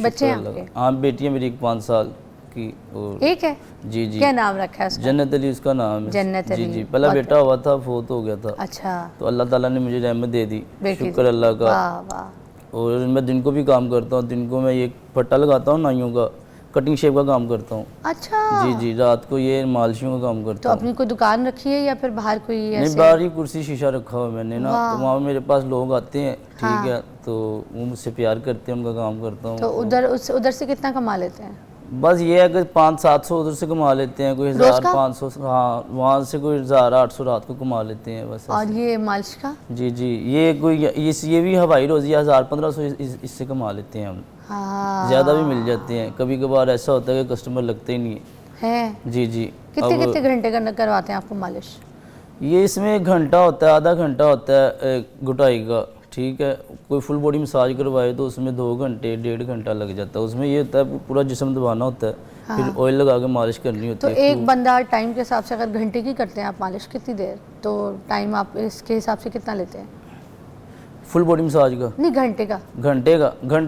बच्चे हैं शुक्र अल्लाह आपके? का। हाँ बेटी है मेरी 5 साल की। और एक है? जी जी क्या नाम रखा है उसका? जन्नत अली उसका नाम है। जन्नत अली। जी जी पहला बहुत बेटा हुआ था, फोत हो गया था। अच्छा, तो अल्लाह ताला ने मुझे रहमत दे दी, बेटी शुक्र दी। अल्लाह का। वाह वाह। और मैं दिन को भी काम करता हूँ। दिन को मैं ये पट्टा लगाता हूँ नाइयों का, कटिंग शेप का काम करता हूँ। अच्छा जी जी रात को ये मालिशों का काम तो करता हूँ। अपनी कोई दुकान रखी है या फिर बाहर कोई नहीं, ऐसे? बाहर ही कुर्सी शीशा रखा हुआ है मैंने ना। वाह। तो वहाँ मेरे पास लोग आते हैं, ठीक हाँ। है, तो वो मुझसे प्यार करते हैं, उनका काम करता हूँ। तो उधर से कितना कमा लेते हैं? बस ये है कि 500-700 उधर से कमा लेते हैं, कोई रोज 1500। हाँ वहाँ से कोई 1800 रात को कमा लेते हैं बस। और ये मालिश का? जी जी ये कोई ये भी हवाई रोजी 1000-1500 इससे कमा लेते हैं हम। हाँ, ज़्यादा भी मिल जाते हैं। कभी कभार ऐसा होता है कि कस्टमर लगते ही नहीं है। है। जी जी कितने घंटे करवाते हैं आपको मालिश? ये इसमें 1 घंटा होता है, आधा घंटा होता है घुटाई का, ठीक है। कोई फुल बॉडी मसाज करवाए तो उसमें 2 घंटे 1.5 घंटा लग जाता है। उसमें ये होता है पूरा जिस्म दबाना होता है, फिर ऑयल लगा के मालिश करनी होती तो है। एक बंदा टाइम के हिसाब से अगर घंटे की करते हैं आप मालिश, कितनी देर, तो टाइम आप इसके हिसाब से कितना लेते हैं? फुल बॉडी मसाज का नहीं, घंटे का। घंटे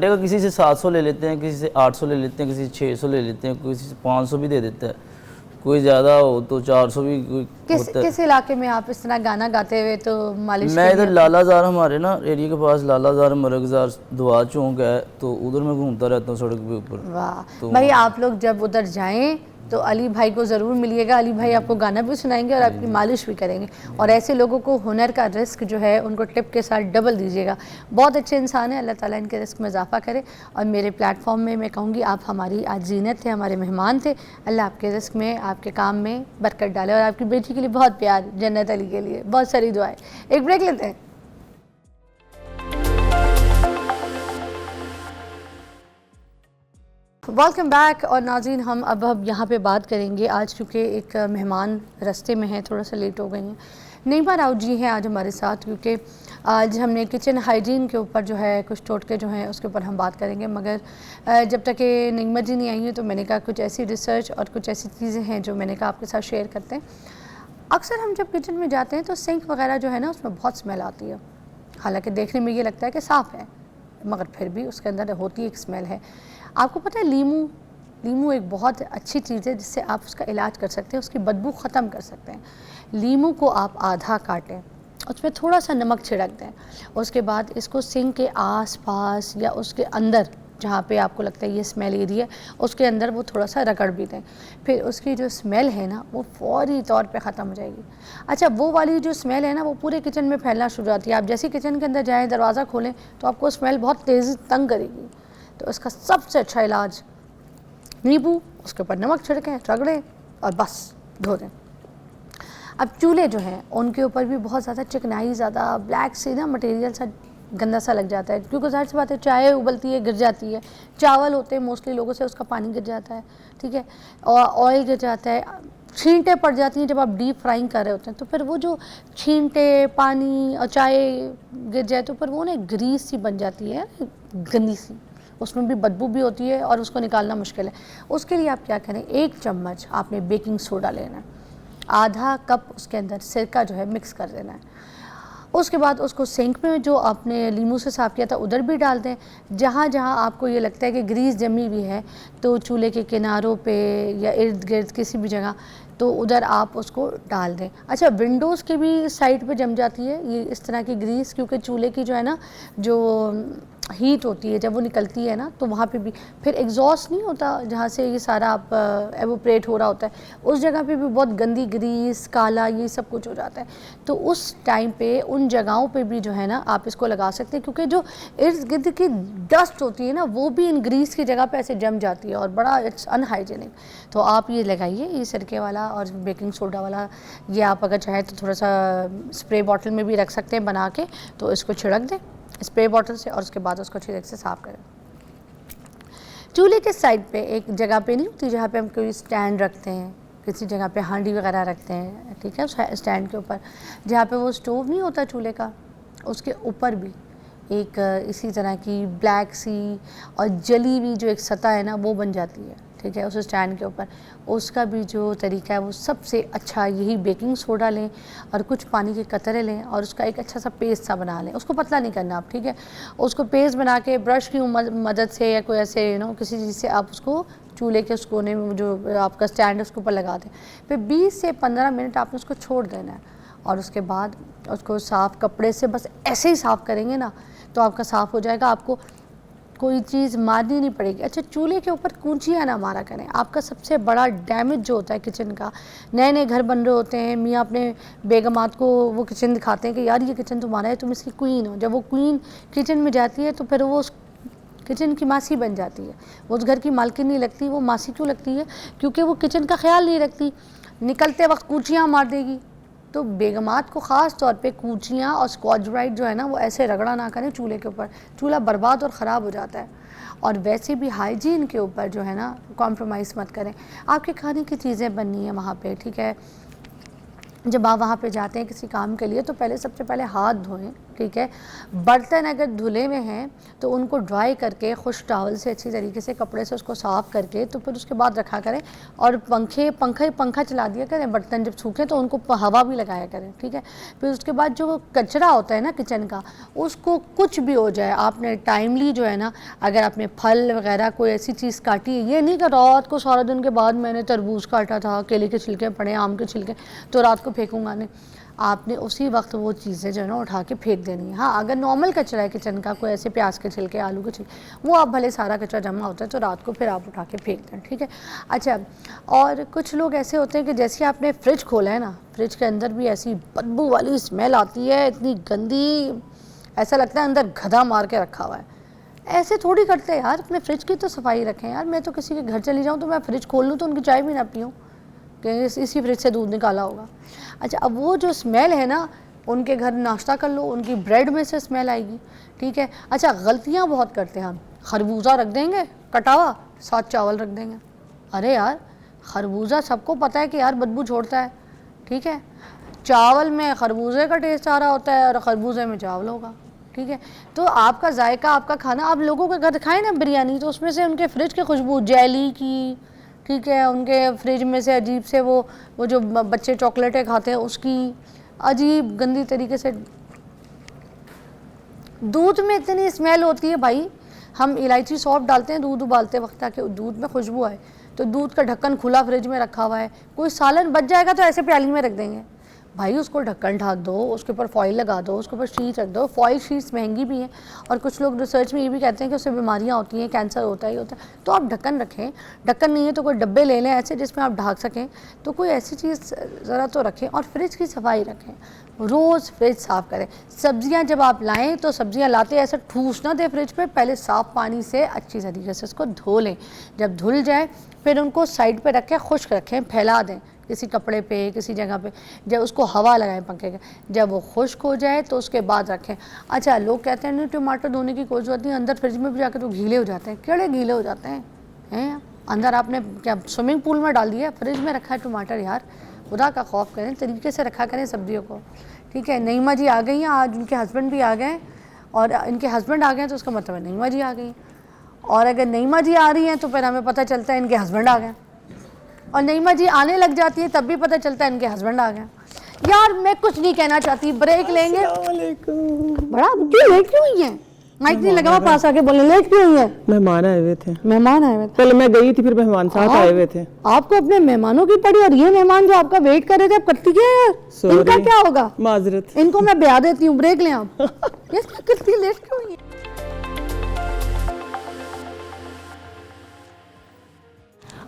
का किसी से 700 ले लेते हैं, किसी से 800 ले लेते हैं, किसी से 600 ले लेते हैं, किसी से 500 भी दे देता है। कोई ज़्यादा हो तो 400 भी होता है। किस इलाके में आप इस तरह गाना गाते हुए तो मालिश? मैं इधर लालाजार, हमारे ना एरिया के पास लालाजार, मरगजार, दुआ चौक है, तो उधर मैं घूमता रहता हूँ सड़क के ऊपर। वाह भाई, आप लोग जब उधर जाएं तो अली भाई को ज़रूर मिलिएगा। अली भाई आपको गाना भी सुनाएंगे और आपकी मालिश भी करेंगे। और ऐसे लोगों को हुनर का रिस्क जो है उनको टिप के साथ डबल दीजिएगा। बहुत अच्छे इंसान है, अल्लाह ताला इनके रिस्क में इजाफा करे। और मेरे प्लेटफॉर्म में मैं कहूँगी आप हमारी आज जीनत थे, हमारे मेहमान थे। अल्लाह आपके रिस्क में, आपके काम में बरकत डाले। और आपकी बेटी के लिए बहुत प्यार, जन्नत अली के लिए बहुत सारी दुआएं। एक ब्रेक लेते हैं। Welcome back. और नाज़रीन, हम अब यहाँ पे बात करेंगे आज, क्योंकि एक मेहमान रास्ते में है, थोड़ा सा लेट हो गई हैं। नईमा राउत जी हैं आज हमारे साथ, क्योंकि आज हमने किचन हाइजीन के ऊपर जो है कुछ टोटके जो हैं उसके ऊपर हम बात करेंगे। मगर जब तक कि नईमा जी नहीं आई हैं तो मैंने कहा कुछ ऐसी रिसर्च और कुछ ऐसी चीज़ें हैं जो मैंने कहा आपके साथ शेयर करते हैं। अक्सर हम जब किचन में जाते हैं तो सिंक वगैरह जो है ना उसमें बहुत स्मेल आती है। हालाँकि देखने में ये लगता है कि साफ़ है, मगर फिर भी उसके अंदर होती एक स्मेल है। आपको पता है लीमू एक बहुत अच्छी चीज़ है जिससे आप उसका इलाज कर सकते हैं, उसकी बदबू ख़त्म कर सकते हैं। लीमू को आप आधा काटें उसमें थोड़ा सा नमक छिड़क दें। उसके बाद इसको सिंक के आस-पास या उसके अंदर जहाँ पे आपको लगता है ये स्मेल एरिया, उसके अंदर वो थोड़ा सा रगड़ भी दें। फिर उसकी जो स्मेल है ना वो फ़ौरी तौर पे ख़त्म हो जाएगी। अच्छा, वो वाली जो स्मेल है ना वो पूरे किचन में फैलना शुरू हो जाती है। आप जैसे किचन के अंदर जाएँ, दरवाज़ा खोलें तो आपको स्मेल बहुत तेज़ तंग करेगी। तो इसका सबसे अच्छा इलाज नींबू, उसके ऊपर नमक छिड़कें, रगड़ें और बस धो दें। अब चूल्हे जो हैं उनके ऊपर भी बहुत ज़्यादा चिकनाई, ज़्यादा ब्लैक सी ना मटेरियल सा गंदा सा लग जाता है, क्योंकि ज़ाहिर सी बात है चाय उबलती है गिर जाती है, चावल होते हैं मोस्टली लोगों से उसका पानी गिर जाता है, ठीक है, और ऑयल गिर जाता है, छींटे पड़ जाती हैं जब आप डीप फ्राइंग कर रहे होते हैं। तो फिर वो जो छींटे, पानी और चाय गिर जाए तो फिर वो ना ग्रीस सी बन जाती है, गंदी सी, उसमें भी बदबू भी होती है और उसको निकालना मुश्किल है। उसके लिए आप क्या करें, 1 चम्मच आपने बेकिंग सोडा लेना है, आधा कप उसके अंदर सिरका जो है मिक्स कर देना है। उसके बाद उसको सिंक में जो आपने लीमू से साफ़ किया था उधर भी डाल दें। जहाँ जहाँ आपको ये लगता है कि ग्रीस जमी हुई है तो चूल्हे के किनारों पे या इर्द गिर्द किसी भी जगह, तो उधर आप उसको डाल दें। अच्छा, विंडोज़ के भी साइड पे जम जाती है ये इस तरह की ग्रीस, क्योंकि चूल्हे की जो है ना जो हीट होती है जब वो निकलती है ना तो वहाँ पे भी फिर एग्जॉस्ट नहीं होता जहाँ से ये सारा आप एवोपरेट हो रहा होता है, उस जगह पे भी बहुत गंदी ग्रीस, काला, ये सब कुछ हो जाता है। तो उस टाइम पे उन जगहों पे भी जो है ना आप इसको लगा सकते हैं, क्योंकि जो इर्द गिर्द की डस्ट होती है ना वो भी इन ग्रीस की जगह पे ऐसे जम जाती है और बड़ा इट्स अनहाइजेनिक। तो आप ये लगाइए, ये सिरके वाला और बेकिंग सोडा वाला, ये आप अगर चाहें तो थोड़ा सा स्प्रे बॉटल में भी रख सकते हैं बना के, तो इसको छिड़क दें स्प्रे बॉटल से और उसके बाद उसको अच्छी तरह से साफ़ करें। चूल्हे के साइड पे एक जगह पे नहीं होती जहाँ पे हम कोई स्टैंड रखते हैं, किसी जगह पे हांडी वगैरह रखते हैं, ठीक है, उस स्टैंड के ऊपर जहाँ पे वो स्टोव नहीं होता चूल्हे का, उसके ऊपर भी एक इसी तरह की ब्लैक सी और जली हुई जो एक सतह है ना वो बन जाती है, ठीक है, उस स्टैंड के ऊपर। उसका भी जो तरीका है वो सबसे अच्छा यही बेकिंग सोडा लें और कुछ पानी के कतरे लें और उसका एक अच्छा सा पेस्ट सा बना लें। उसको पतला नहीं करना आप, ठीक है, उसको पेस्ट बना के ब्रश की मदद से या कोई ऐसे किसी चीज़ से आप उसको चूल्हे के उस कोने में जो आपका स्टैंड है उसके ऊपर लगा दें। फिर 20 से 15 मिनट आपने उसको छोड़ देना है और उसके बाद उसको साफ़ कपड़े से बस ऐसे ही साफ़ करेंगे ना तो आपका साफ़ हो जाएगा, आपको कोई चीज़ मारनी नहीं पड़ेगी। अच्छा, चूल्हे के ऊपर कूंचियाँ ना मारा करें, आपका सबसे बड़ा डैमेज जो होता है किचन का, नए नए घर बन रहे होते हैं, मियाँ अपने बेगमात को वो किचन दिखाते हैं कि यार ये किचन तुम्हारा है, तुम इसकी क्वीन हो। जब वो क्वीन किचन में जाती है तो फिर वो उस किचन की मासी बन जाती है, वो उस घर की मालकिन नहीं लगती। वो मासी क्यों लगती है? क्योंकि वो किचन का ख्याल नहीं रखती, निकलते वक्त कूंचियाँ मार देगी। तो बेगमात को ख़ास तौर पे कूंचियाँ और स्कॉच ब्राइट जो है ना वो ऐसे रगड़ा ना करें चूल्हे के ऊपर, चूल्हा बर्बाद और ख़राब हो जाता है। और वैसे भी हाइजीन के ऊपर जो है ना कॉम्प्रोमाइज़ मत करें। आपके खाने की चीज़ें बननी है वहाँ पे, ठीक है, जब आप वहाँ पे जाते हैं किसी काम के लिए तो पहले सबसे पहले हाथ धोएं, ठीक है। बर्तन अगर धुले हुए हैं तो उनको ड्राई करके खुश टॉवल से अच्छी तरीके से कपड़े से उसको साफ़ करके तो फिर उसके बाद रखा करें। और पंखा चला दिया करें, बर्तन जब सूखें तो उनको हवा भी लगाया करें, ठीक है। फिर उसके बाद जो कचरा होता है ना किचन का, उसको कुछ भी हो जाए आपने टाइमली जो है ना, अगर आपने फल वगैरह कोई ऐसी चीज़ काटी है, ये नहीं कि रात को सारा दिन के बाद मैंने तरबूज काटा था, केले के छिलके पड़े, आम के छिलके, तो रात को फेंकूंगा नहीं, आपने उसी वक्त वो चीज़ें जो है ना उठा के फेंक देनी है। हाँ, अगर नॉर्मल कचरा है किचन का, कोई ऐसे प्याज के छिलके, आलू के छिलके, वो आप भले सारा कचरा जमा होता है तो रात को फिर आप उठा के फेंक दें, ठीक है। अच्छा, और कुछ लोग ऐसे होते हैं कि जैसे आपने फ्रिज खोला है ना, फ्रिज के अंदर भी ऐसी बदबू वाली स्मेल आती है, इतनी गंदी, ऐसा लगता है अंदर गधा मार के रखा हुआ है। ऐसे थोड़ी करते हैं यार, अपने फ्रिज की तो सफाई रखें यार। मैं तो किसी के घर चली जाऊँ तो मैं फ्रिज खोल लूँ तो उनकी चाय भी ना पीऊँ कि इसी फ्रिज से दूध निकाला होगा। अच्छा, अब वो जो स्मेल है ना, उनके घर नाश्ता कर लो, उनकी ब्रेड में से स्मेल आएगी, ठीक है। अच्छा, गलतियाँ बहुत करते हैं हम, खरबूजा रख देंगे कटा हुआ, साथ चावल रख देंगे। अरे यार, खरबूजा सबको पता है कि यार बदबू छोड़ता है, ठीक है। चावल में खरबूजे का टेस्ट आ रहा होता है और खरबूजे में चावल होगा, ठीक है। तो आपका जायका, आपका खाना, आप लोगों के घर खाएं ना बिरयानी, तो उसमें से उनके फ्रिज की खुशबू जेली की, ठीक है, उनके फ्रिज में से अजीब से वो जो बच्चे चॉकलेटें खाते हैं उसकी अजीब गंदी तरीके से, दूध में इतनी स्मेल होती है भाई। हम इलायची सौंफ डालते हैं दूध उबालते वक्त ताकि दूध में खुशबू आए, तो दूध का ढक्कन खुला फ्रिज में रखा हुआ है, कोई सालन बच जाएगा तो ऐसे प्याली में रख देंगे, भाई उसको ढक्कन ढाक दो, उसके ऊपर फॉइल लगा दो, उसके ऊपर शीट रख दो। फॉइल शीट्स महंगी भी हैं और कुछ लोग रिसर्च में ये भी कहते हैं कि उससे बीमारियां होती हैं, कैंसर होता है, ये होता है। तो आप ढक्कन रखें, ढक्कन नहीं है तो कोई डब्बे ले लें ऐसे जिसमें आप ढाक सकें, तो कोई ऐसी चीज़ ज़रा तो रखें। और फ्रिज की सफाई रखें, रोज़ फ्रिज साफ़ करें। सब्जियां जब आप लाएं तो सब्जियां लाते ऐसे ठूस ना दें फ्रिज पे, पहले साफ़ पानी से अच्छी तरीके से उसको धो लें। जब धुल जाए फिर उनको साइड पे रखें, खुश्क रखें, फैला दें किसी कपड़े पे, किसी जगह पे, जब उसको हवा लगाएं पंखे के। जब वो खुश्क हो जाए तो उसके बाद रखें। अच्छा, लोग कहते हैं नहीं टमाटर धोने की कोई ज़रूरत नहीं, अंदर फ्रिज में भी जाकर तो गीले हो जाते हैं। केड़े गीले हो जाते हैं? अंदर आपने क्या स्विमिंग पूल में डाल दिया, फ्रिज में रखा है टमाटर। यार खुदा का खौफ करें, तरीके से रखा करें सब्जियों को, ठीक है। नईमा जी आ गई हैं आज, उनके हस्बैंड भी आ गए और इनके हस्बैंड आ गए तो उसका मतलब है नईमा जी आ गई। और अगर नईमा जी आ रही हैं तो फिर हमें पता चलता है इनके हस्बैंड आ गए, और नईमा जी आने लग जाती है तब भी पता चलता है इनके हस्बैंड आ गए। यार मैं कुछ नहीं कहना चाहती, ब्रेक लेंगे। बड़ा क्यों लेट क्यों हुई है? माइक नहीं लगा हुआ, पास आके बोले लेट क्यों हुई है? मेहमान आए हुए थे। मेहमान आए हुए थे? पहले मैं गई थी, फिर मेहमान साथ आए हुए थे। आपको अपने मेहमानों की पड़ी, और ये मेहमान जो आपका वेट कर रहे थे, आप करती क्या है? इनका क्या होगा? माजरत, इनको मैं ब्याह देती हूँ, ब्रेक लें आप। ये कितनी लेट क्यों हुई है?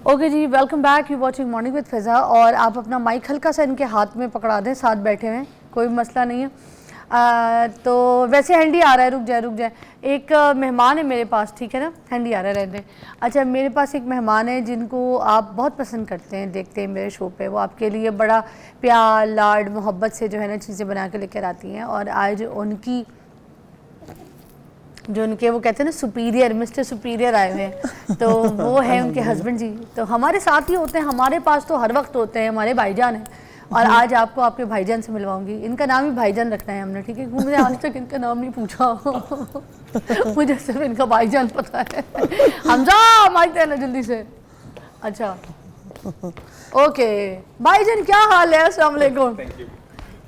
ओके जी, welcome back, you watching morning with Fiza. और आप अपना माइक हल्का सा इनके हाथ में पकड़ा दें, साथ बैठे हुए, कोई मसला नहीं है। तो वैसे हैंडी आ रहा है, रुक जाए। एक मेहमान है मेरे पास, ठीक है ना, हैंडी आ रहा है, रहने। अच्छा, मेरे पास एक मेहमान है जिनको आप बहुत पसंद करते हैं, देखते हैं मेरे शो पे। वो आपके लिए बड़ा प्यार, लाड, मोहब्बत से जो है ना चीज़ें बना के लेकर आती हैं। और आज उनकी जो उनके वो कहते हैं ना सुपीरियर, मिस्टर सुपीरियर आए हुए हैं, तो वो है उनके हस्बैंड जी। तो हमारे साथ ही होते हैं, हमारे पास तो हर वक्त होते हैं, हमारे भाईजान हैं। और आज आपको आपके भाईजान से मिलवाऊंगी। इनका नाम ही भाईजान रखना है हमने, ठीक है। मुझे आज तक इनका नाम नहीं पूछा। मुझे सिर्फ इनका भाईजान पता है। हमजा माइक देना जल्दी से। अच्छा ओके भाईजान, क्या हाल है? अस्सलाम वालेकुम,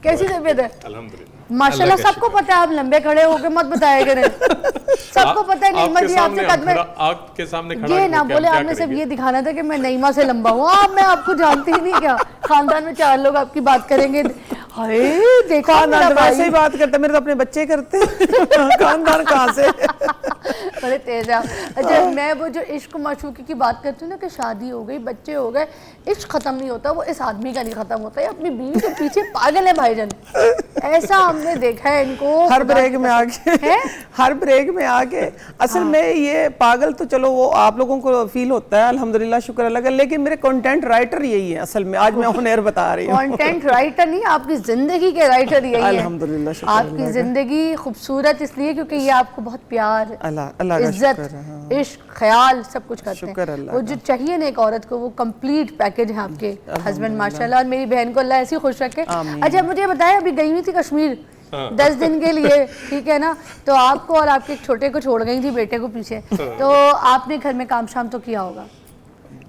कैसी तबीयत है? अल्हम्दुलिल्लाह माशाल्लाह। सबको पता है आप लंबे खड़े होकर मत बताया करें। सबको पता है नईमा जी आपसे कद में, आपके सामने खड़ा ये ना बोले आपने सिर्फ ये दिखाना था कि मैं नईमा से लंबा हूँ। अब मैं आपको जानती ही नहीं क्या, खानदान में 4 लोग आपकी बात करेंगे। हाय देखा मेरा भाई, वैसे ही बात करते, मेरे तो अपने बच्चे करते। खानदान कहाँ से? बड़े तेज है। अच्छा, मैं वो जो इश्क माशूकी की बात करती हूँ ना कि शादी हो गई, बच्चे हो गए, इश्क खत्म नहीं होता, वो इस आदमी का नहीं खत्म होता है, अपनी बीवी के पीछे पागल है भाईजान। ऐसा हमने देखा है इनको हर ब्रेक में आके, हर ब्रेक में आके। असल में ये पागल तो चलो वो आप लोगों को फील होता है, अल्हम्दुलिल्लाह, शुक्र अल्लाह का। लेकिन मेरे कंटेंट राइटर यही है असल में। आज मैं ऑन एयर बता रही हूँ। कंटेंट राइटर नहीं, आपकी जिंदगी के राइटर यही है। अल्हम्दुलिल्लाह, शुक्र आपकी जिंदगी खूबसूरत इसलिए क्योंकि ये आपको बहुत प्यार, अल्लाह का इज्जत, शुक्र है, हाँ। इश्क, ख्याल सब कुछ करते शुक्र हैं। अल्लाह वो जो चाहिए ना एक औरत को, वो कंप्लीट पैकेज है आपके हस्बैंड माशाल्लाह। और मेरी बहन को अल्लाह ऐसी खुश रखे। अच्छा मुझे बताया, अभी गई हुई थी कश्मीर 10 दिन के लिए, ठीक है ना, तो आपको और आपके छोटे को छोड़ गई थी, बेटे को पीछे। तो आपने घर में काम शाम तो किया होगा?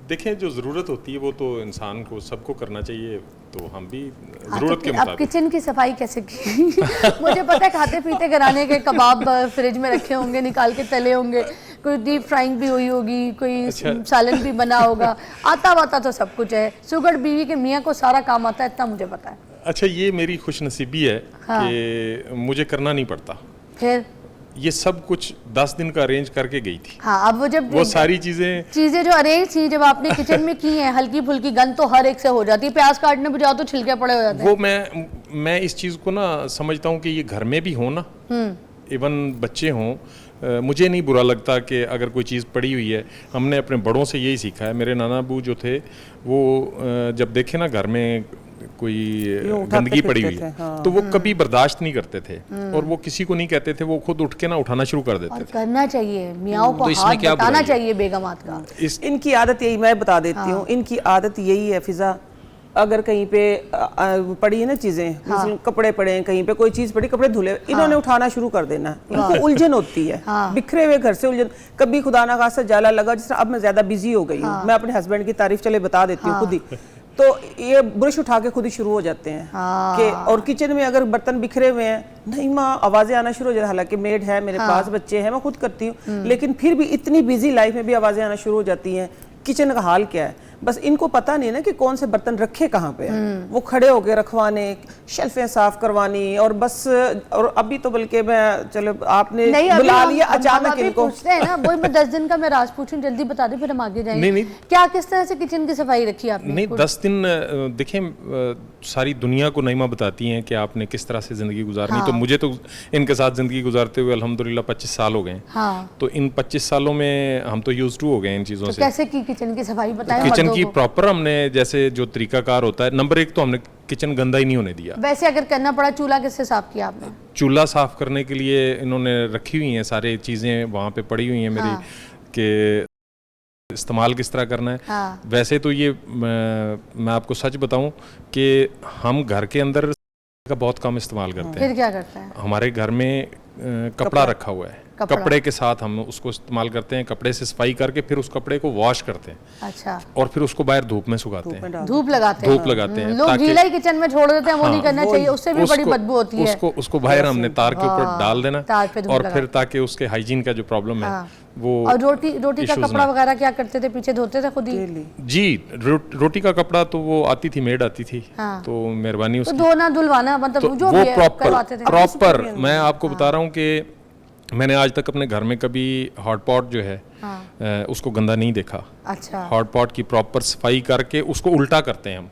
देखें, जो ज़रूरत होती है वो तो इंसान को सबको करना चाहिए, तो हम भी हाँ, ज़रूरत तो के अब मुताबिक। किचन की सफाई कैसे की? मुझे पता है खाते पीते घराने के कबाब फ्रिज में रखे होंगे, निकाल के तले होंगे, कोई डीप फ्राइंग भी हुई होगी, कोई सालन भी बना होगा, आता वाता तो सब कुछ है। सुगड़ बीवी के मियाँ को सारा काम आता है, इतना मुझे पता है। अच्छा, ये मेरी खुशनसीबी है कि मुझे करना नहीं पड़ता। फिर ये सब कुछ 10 दिन का अरेंज करके गई थी। हाँ, अब वो जब वो सारी चीज़ें जो अरेंज थी, जब आपने किचन में की हैं, हल्की फुल्की गन तो हर एक से हो जाती है। प्याज काटने पे जाओ तो छिलके पड़े हो जाते हैं। वो मैं इस चीज़ को ना समझता हूँ कि ये घर में भी हो ना, इवन बच्चे हों, मुझे नहीं बुरा लगता कि अगर कोई चीज़ पड़ी हुई है। हमने अपने बड़ों से यही सीखा है। मेरे नाना अबू जो थे वो जब देखे ना घर में कोई गंदगी पड़ी हुई है, तो वो कभी बर्दाश्त नहीं करते थे, और वो किसी को नहीं कहते थे, वो खुद उठ के ना उठाना शुरू कर देते और थे। करना चाहिए, मियाओं को हाथ बताना चाहिए बेगमात का। इनकी आदत यही, मैं बता देती हूँ, इनकी आदत यही है फिजा। अगर कहीं पे पड़ी है ना चीजें, कपड़े पड़े हैं, कहीं पे कोई चीज पड़ी, कपड़े धुले, इन्होंने उठाना शुरू कर देना। इनको उलझन होती है, बिखरे हुए घर से उलझन। कभी खुदा ना खासा जाला लगा, जिस अब मैं ज्यादा बिजी हो गई हूँ, मैं अपने हस्बैंड की तारीफ चले बता देती हूँ खुद ही, तो ये ब्रश उठा के खुद ही शुरू हो जाते हैं कि, और किचन में अगर बर्तन बिखरे हुए हैं, नहीं माँ, आवाजें आना शुरू हो जाती। हालांकि मेड है मेरे पास, बच्चे हैं, मैं खुद करती हूँ, लेकिन फिर भी इतनी बिजी लाइफ में भी आवाजें आना शुरू हो जाती हैं। किचन का हाल क्या है? बस इनको पता नहीं है ना कि कौन से बर्तन रखे कहाँ पे हैं। वो खड़े होके रखवाने, शेल्फें साफ करवानी, और बस। और अभी तो बल्कि मैं चलो आपने बुला लिया अचानक इनको, पूछते हैं ना, वही मैं 10 दिन का मैं राज पूछूं, जल्दी बता दें फिर हम आगे जाएंगे। नहीं। क्या किस तरह से किचन की सफाई रखी आपने? नहीं, 10 दिन देखें, सारी दुनिया को नईमा बताती हैं कि आपने किस तरह से ज़िंदगी गुजारनी। तो मुझे तो इनके साथ ज़िंदगी गुजारते हुए अल्हम्दुलिल्लाह 25 साल हो गए। तो इन 25 सालों में हम तो यूज्ड टू हो गए इन चीज़ों से। कैसे की किचन की सफाई बताएं? किचन की प्रॉपर हमने जैसे जो तरीकाकार होता है, नंबर 1 तो हमने किचन गंदा ही नहीं होने दिया। वैसे अगर करना पड़ा, चूल्हा किससे साफ किया आपने? चूल्हा साफ करने के लिए इन्होंने रखी हुई हैं सारी चीज़ें वहाँ पे पड़ी हुई हैं मेरी, कि इस्तेमाल किस तरह करना है। वैसे तो ये मैं आपको सच बताऊं कि हम घर के अंदर का बहुत कम इस्तेमाल करते हैं। फिर क्या करते हैं? हमारे घर में कपड़ा रखा हुआ है, कपड़े के साथ हम उसको इस्तेमाल करते हैं। कपड़े से सफाई करके फिर उस कपड़े को वॉश करते हैं। अच्छा। और फिर उसको बाहर धूप में सुखाते हैं। धूप लगाते हैं। लोग गीला ही किचन में छोड़ देते हैं, वो नहीं करना चाहिए, उससे भी बड़ी बदबू होती है। उसको बाहर हमने तार के ऊपर डाल देना, और फिर ताकि उसके हाइजीन का जो प्रॉब्लम है वो। और रोटी का कपड़ा वगैरह क्या करते थे? पीछे धोते थे खुद ही? जी, रोटी का कपड़ा तो वो आती थी, मेड आती थी। तो मेहरबानी उसकी। तो धोना धुलवाना मतलब जो भी है करवाते थे। प्रॉपर मैं आपको बता रहा हूँ कि मैंने आज तक अपने घर में कभी हॉट पॉट जो है उसको गंदा नहीं देखा। अच्छा। हॉट पॉट की प्रॉपर सफाई करके उसको उल्टा करते हैं हम,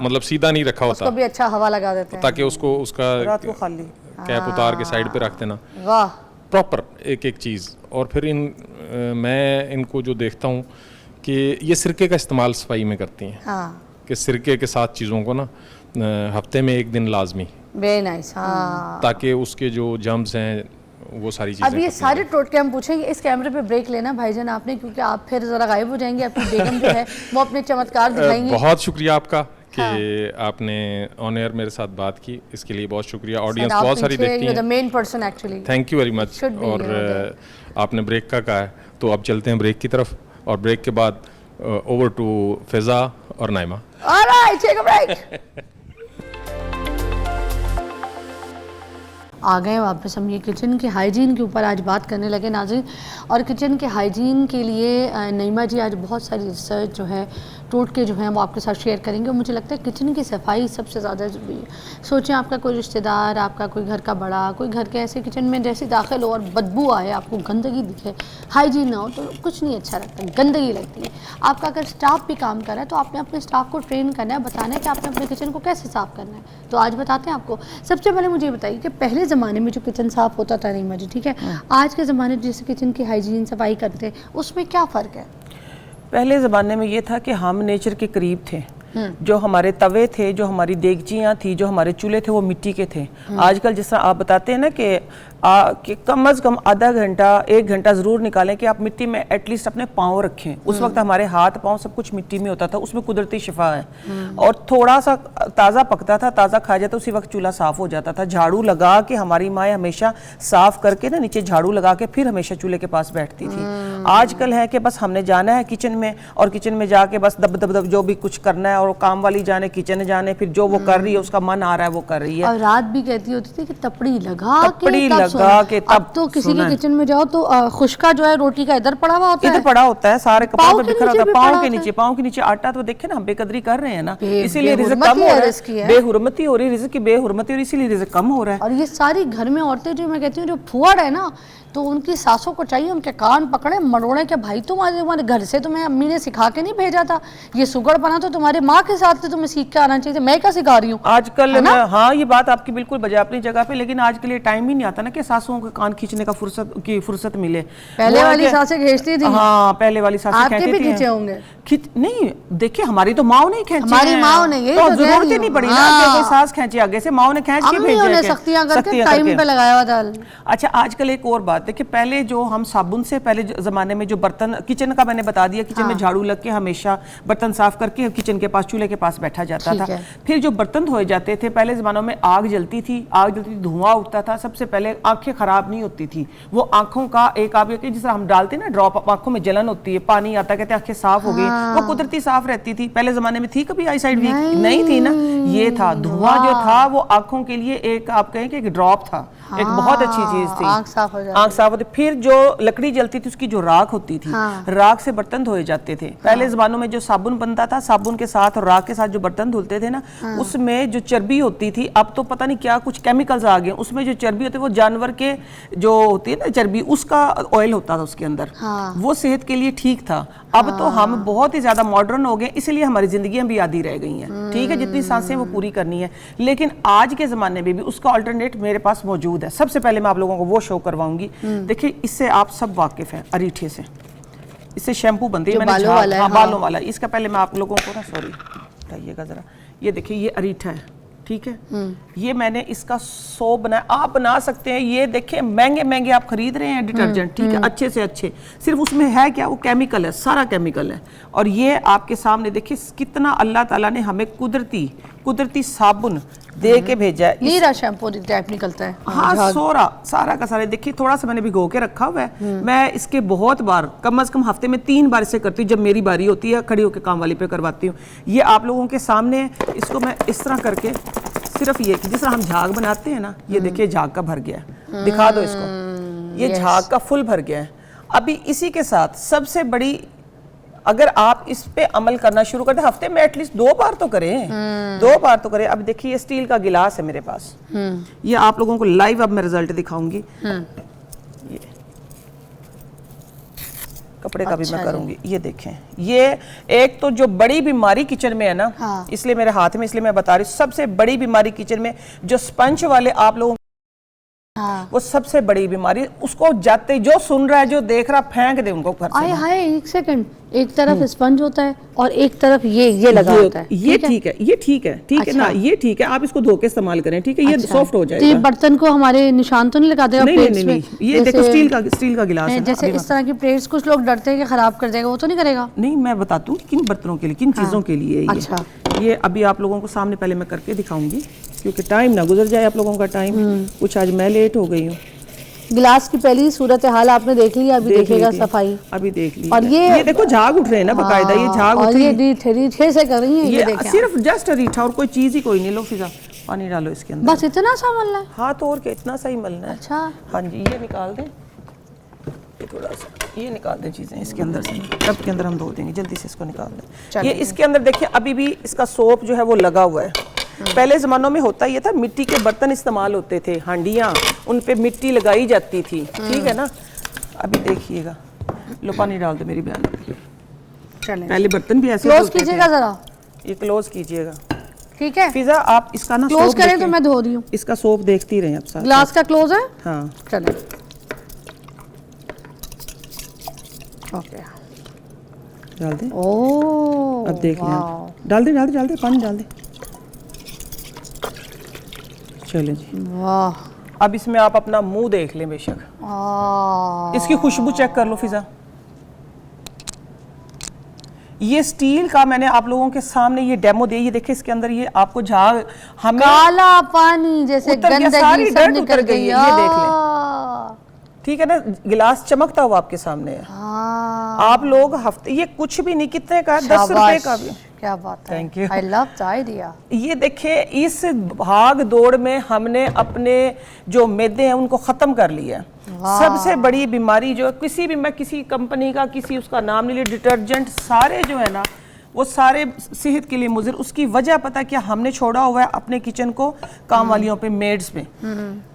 मतलब सीधा नहीं रखा होता, उसको भी अच्छा हवा लगा देते हैं ताकि उसको उसका रात को खाली कैप उतार के साइड पे रख देना। वाह। प्रॉपर एक एक चीज़। और फिर मैं इनको जो देखता हूँ कि ये सिरके का इस्तेमाल सफाई में करती हैं, कि सिरके के साथ चीज़ों को ना हफ्ते में 1 दिन लाजमी, वेरी नाइस। हाँ, ताकि उसके जो जर्म्स हैं वो सारी चीज़ें। अब ये सारे टोटके हम पूछेंगे। इस कैमरे पे ब्रेक लेना भाईजान आपने, क्योंकि आप फिर ज़रा गायब हो जाएंगे। आपकी बेगम जो है वो अपने चमत्कार दिखाएंगी। बहुत शुक्रिया आपका कि आपने ऑन एयर मेरे साथ बात की, इसके लिए बहुत शुक्रिया। ऑडियंस बहुत सारी देखती है। Main person actually. Thank you very much. और आपने ब्रेक का कहा है, तो अब चलते हैं ब्रेक की तरफ, और ब्रेक के बाद ओवर टू फिजा और Naima. Alright, take a break. आ गए वापस हम ये किचन के हाइजीन के ऊपर आज बात करने लगे नाज़रीन। और किचन के हाइजीन के लिए नईमा जी आज बहुत सारी रिसर्च जो है, टोटके जो हैं वो आपके साथ शेयर करेंगे। और मुझे लगता है किचन की सफाई सबसे ज़्यादा ज़रूरी है। सोचें आपका कोई रिश्तेदार, आपका कोई घर का बड़ा, कोई घर के ऐसे किचन में जैसे दाखिल हो और बदबू आए, आपको गंदगी दिखे, हाइजीन ना हो, तो कुछ नहीं अच्छा लगता, गंदगी लगती है। आपका अगर स्टाफ भी काम कर रहा है तो आपने अपने स्टाफ को ट्रेन करना है, बताना है कि आपने अपने किचन को कैसे साफ़ करना है। तो आज बताते हैं आपको। सबसे पहले मुझे बताइए कि पहले ज़माने में जो किचन साफ़ होता था नईमा जी, ठीक है, आज के ज़माने में जैसे किचन की हाइजीन सफाई करते हैं, उसमें क्या फ़र्क है? पहले ज़माने में ये था कि हम नेचर के करीब थे। जो हमारे तवे थे, जो हमारी देगचियाँ थी, जो हमारे चूल्हे थे, वो मिट्टी के थे। आजकल जिस तरह आप बताते हैं ना कि कम से कम आधा घंटा 1 घंटा ज़रूर निकालें कि आप मिट्टी में एटलीस्ट अपने पाँव रखें। उस वक्त हमारे हाथ पाँव सब कुछ मिट्टी में होता था, उसमें कुदरती शिफा है। और थोड़ा सा ताज़ा पकता था, ताज़ा खाया जाता, उसी वक्त चूल्हा साफ़ हो जाता था। झाड़ू लगा के हमारी माएँ हमेशा साफ़ करके ना नीचे झाड़ू लगा के फिर हमेशा चूल्हे के पास बैठती थी। आजकल है कि बस हमने जाना है किचन में, और किचन में जाके बस दब दब दब जो भी कुछ करना है, और काम वाली जाने किचन जाने, फिर जो वो कर रही है, उसका मन आ रहा है वो कर रही है। और रात भी कहती होती थी कि तपड़ी लगा के तब तो किसी के किचन में जाओ तो खुशका जो है रोटी का इधर पड़ा हुआ होता है, इधर पड़ा होता है, सारे कपड़ों पे बिखरा होता है, पाँव के नीचे आटा। तो देखे ना, हम बेकदरी कर रहे हैं ना, इसीलिए रिज़्क कम हो रहा है, बेहुरमती हो रही है, रिज़्क की बेहुरमती हो रही है, इसीलिए रिज़्क कम हो रहा है। और ये सारी घर में औरतें जो मैं कहती हूँ जो फुआड़ है ना, तो उनकी सासों को चाहिए उनके कान पकड़े मरोड़े के, भाई तुम्हारे घर से तुम्हें अम्मी ने सिखा के नहीं भेजा था, ये सुगड़ बना तो तुम्हारे माँ के साथ से तुम्हें सीख के आना चाहिए, मैं क्या सिखा रही हूँ आजकल। हाँ, ये बात आपकी बिल्कुल बजा अपनी जगह पे, लेकिन आज के लिए टाइम ही नहीं आता ना कि सासुओं के कान खींचने का फुर्सत मिले। पहले वाली सासें खींचती थी। हाँ, पहले वाली सासें खींचती होंगे। नहीं, देखिए हमारी तो माँ नहीं खींची, हमारी माँ ने ये तो जरूरत ही नहीं पड़ी ना कि कोई सास खींचे आगे से, माँ ने खींच के भेजा, सख्तियां करके टाइम पे लगाया हुआ था। अच्छा, आजकल एक और बात देखिए, पहले जो हम साबुन से पहले जमाने में जो बर्तन, किचन का मैंने बता दिया, किचन में झाड़ू लग के हमेशा बर्तन साफ करके किचन के पास, चूल्हे के पास बैठा जाता था। फिर जो बर्तन धोए जाते थे, पहले जमानों में आग जलती थी, धुआं उठता था। सबसे पहले आंखें खराब नहीं होती थी, वो आंखों का एक आप जिस तरह हम डालते ना ड्रॉप, आंखों में जलन होती है, पानी आता, कहते आंखें साफ हो गई, वो कुदरती साफ रहती थी। पहले जमाने में थी कभी आई साइड वीक? नहीं थी ना। ये था धुआं जो था वो आंखों के लिए एक, आप कहें कि एक ड्रॉप था, एक बहुत अच्छी चीज थी, आँख साफ हो जाती, आँख साफ होती। फिर जो लकड़ी जलती थी उसकी जो राख होती थी, राख से बर्तन धोए जाते थे। पहले जमानों में जो साबुन बनता था, साबुन के साथ और राख के साथ जो बर्तन धुलते थे ना, उसमें जो चर्बी होती थी, अब तो पता नहीं क्या कुछ केमिकल्स आ गए, उसमें जो चर्बी होती है वो जानवर के जो होती है ना चर्बी, उसका ऑयल होता था उसके अंदर, वो सेहत के लिए ठीक था। अब तो हम बहुत ही ज्यादा मॉडर्न हो गए, इसलिए हमारी जिंदगियां भी आधी रह गई हैं। ठीक है, जितनी सांसें वो पूरी करनी है, लेकिन आज के ज़माने में भी उसका अल्टरनेट मेरे पास मौजूद है। सबसे पहले मैं आप लोगों को वो शो करवाऊंगी। देखिए, इससे आप सब वाकिफ हैं, अरीठे से। इससे शैम्पू बनती है, मैंने बालों वाला। इसका पहले मैं आप लोगों को ना, सॉरी हटाइएगा ज़रा, ये देखिए ये अरीठा है, ठीक है, ये मैंने इसका 100 बनाया। आप बना सकते हैं, ये देखिए महंगे महंगे आप खरीद रहे हैं डिटर्जेंट, ठीक है, अच्छे से अच्छे, सिर्फ उसमें है क्या, वो केमिकल है, सारा केमिकल है। और ये आपके सामने देखिए कितना अल्लाह ताला ने हमें कुदरती साबुन दे के भेजा है। नीरा शैम्पू टाइप निकलता है। हाँ, सारा का सारा देखिए, थोड़ा सा मैंने भिगो के रखा हुआ है। मैं इसके बहुत बार, कम से कम हफ्ते में 3 बार इसे करती हूँ, जब मेरी बारी होती है खड़ी होकर काम वाली पे करवाती हूँ। ये आप लोगों के सामने, इसको मैं इस तरह करके, सिर्फ ये कि जिस तरह हम झाग बनाते हैं ना, ये देखिए झाग का भर गया है, दिखा दो इसको, ये झाग का फुल भर गया है। अभी इसी के साथ सबसे बड़ी, अगर आप इस पे अमल करना शुरू कर दें, हफ्ते में एटलीस्ट 2 बार तो करें, 2 बार तो करें। अब देखिए ये स्टील का गिलास है मेरे पास, ये आप लोगों को लाइव अब मैं रिजल्ट दिखाऊंगी। ये कपड़े का भी मैं करूंगी। ये देखें, ये एक तो जो बड़ी बीमारी किचन में है ना, इसलिए मेरे हाथ में, इसलिए मैं बता रही हूँ, सबसे बड़ी बीमारी किचन में जो स्पंज वाले आप लोगों, वो सबसे बड़ी बीमारी, उसको जाते जो सुन रहा है, जो देख रहा, फेंक दे उनको घर से। हाय, एक सेकंड, एक तरफ स्पंज होता है और एक तरफ ये लगा होता है। ये ठीक है, ये ठीक है, ठीक है ना, ये ठीक है, आप इसको धो के इस्तेमाल करें, ठीक है, ये सॉफ्ट हो जाएगा। तो ये बर्तन को हमारे निशान तो नहीं लगा देगा प्लेट्स में? ये देखो स्टील का गिलास है। जैसे इस तरह की प्लेट्स कुछ लोग डरते हैं कि खराब कर देगा, वो तो नहीं करेगा? नहीं, मैं बताती हूँ किन बर्तनों के लिए, किन चीजों के लिए। अच्छा, ये अभी आप लोगों को सामने पहले मैं करके दिखाऊंगी, क्योंकि टाइम ना गुजर जाए आप लोगों का टाइम। कुछ आज मैं लेट हो गई हूँ। गिलास की पहली सूरत हाल आपने देख लिया, अभी देखिएगा सफाई, अभी देख ली। और ये देखो झाग उठ रहे हैं ना, बकायदा ये झाग उठ रही है, रीठे से कर रही है। ये देखिए, सिर्फ जस्ट रीठा और कोई चीज ही कोई नहीं। लो फिजा, पानी डालो इसके अंदर, बस इतना सा मलना है। हाँ, तो और क्या, इतना सा ही मलना है। अच्छा, हाँ जी, ये निकाल दें, ये थोड़ा सा ये निकाल दें चीजें इसके अंदर से, टब के अंदर हम धो देंगे, जल्दी से इसको निकाल दें। ये इसके अंदर देखिए, अभी भी इसका सोप जो है वो लगा हुआ है। पहले ज़मानों में होता ये था, मिट्टी के बर्तन इस्तेमाल होते थे, हांडियाँ, उन पे मिट्टी लगाई जाती थी, ठीक है ना। अभी देखिएगा, लो पानी डाल दो मेरी बहन। चलें, पहले बर्तन भी ऐसे क्लोज कीजिएगा जरा, ये क्लोज कीजिएगा, ठीक है? फिजा आप इसका ना क्लोज करें तो मैं धो दी हूँ। इसका सोप देखती रहे आप साथ। ग्लास का क्लोज है? हाँ, चलें, ओके, डाल दे। ओह, अब देख लें आप, डाल दे पानी डाल दे। चलें जी, वाह, अब इसमें आप अपना मुंह देख लें बेशक, इसकी खुशबू चेक कर लो फिजा। ये स्टील का मैंने आप लोगों के सामने ये डेमो दिया, ये देखिए इसके अंदर ये आपको झाग, हमें काला पानी जैसे गंदगी सारी सब डर्ट निकल उतर गई गई है, ये देख लें, ठीक है ना, गिलास चमकता हुआ आपके सामने है। आप लोग हफ्ते, ये कुछ भी नहीं, कितने का, 10 रुपए का भी। क्या बात है, thank you, I love the idea. ये देखिए, इस भाग दौड़ में हमने अपने जो मैदे हैं उनको खत्म कर लिया। सबसे बड़ी बीमारी जो किसी भी, मैं किसी कंपनी का किसी उसका नाम नहीं लिया, डिटर्जेंट सारे जो है ना, वो सारे सेहत के लिए मुज़िर। उसकी वजह पता क्या, हमने छोड़ा हुआ है अपने किचन को काम वालियों पे, मेड्स पे।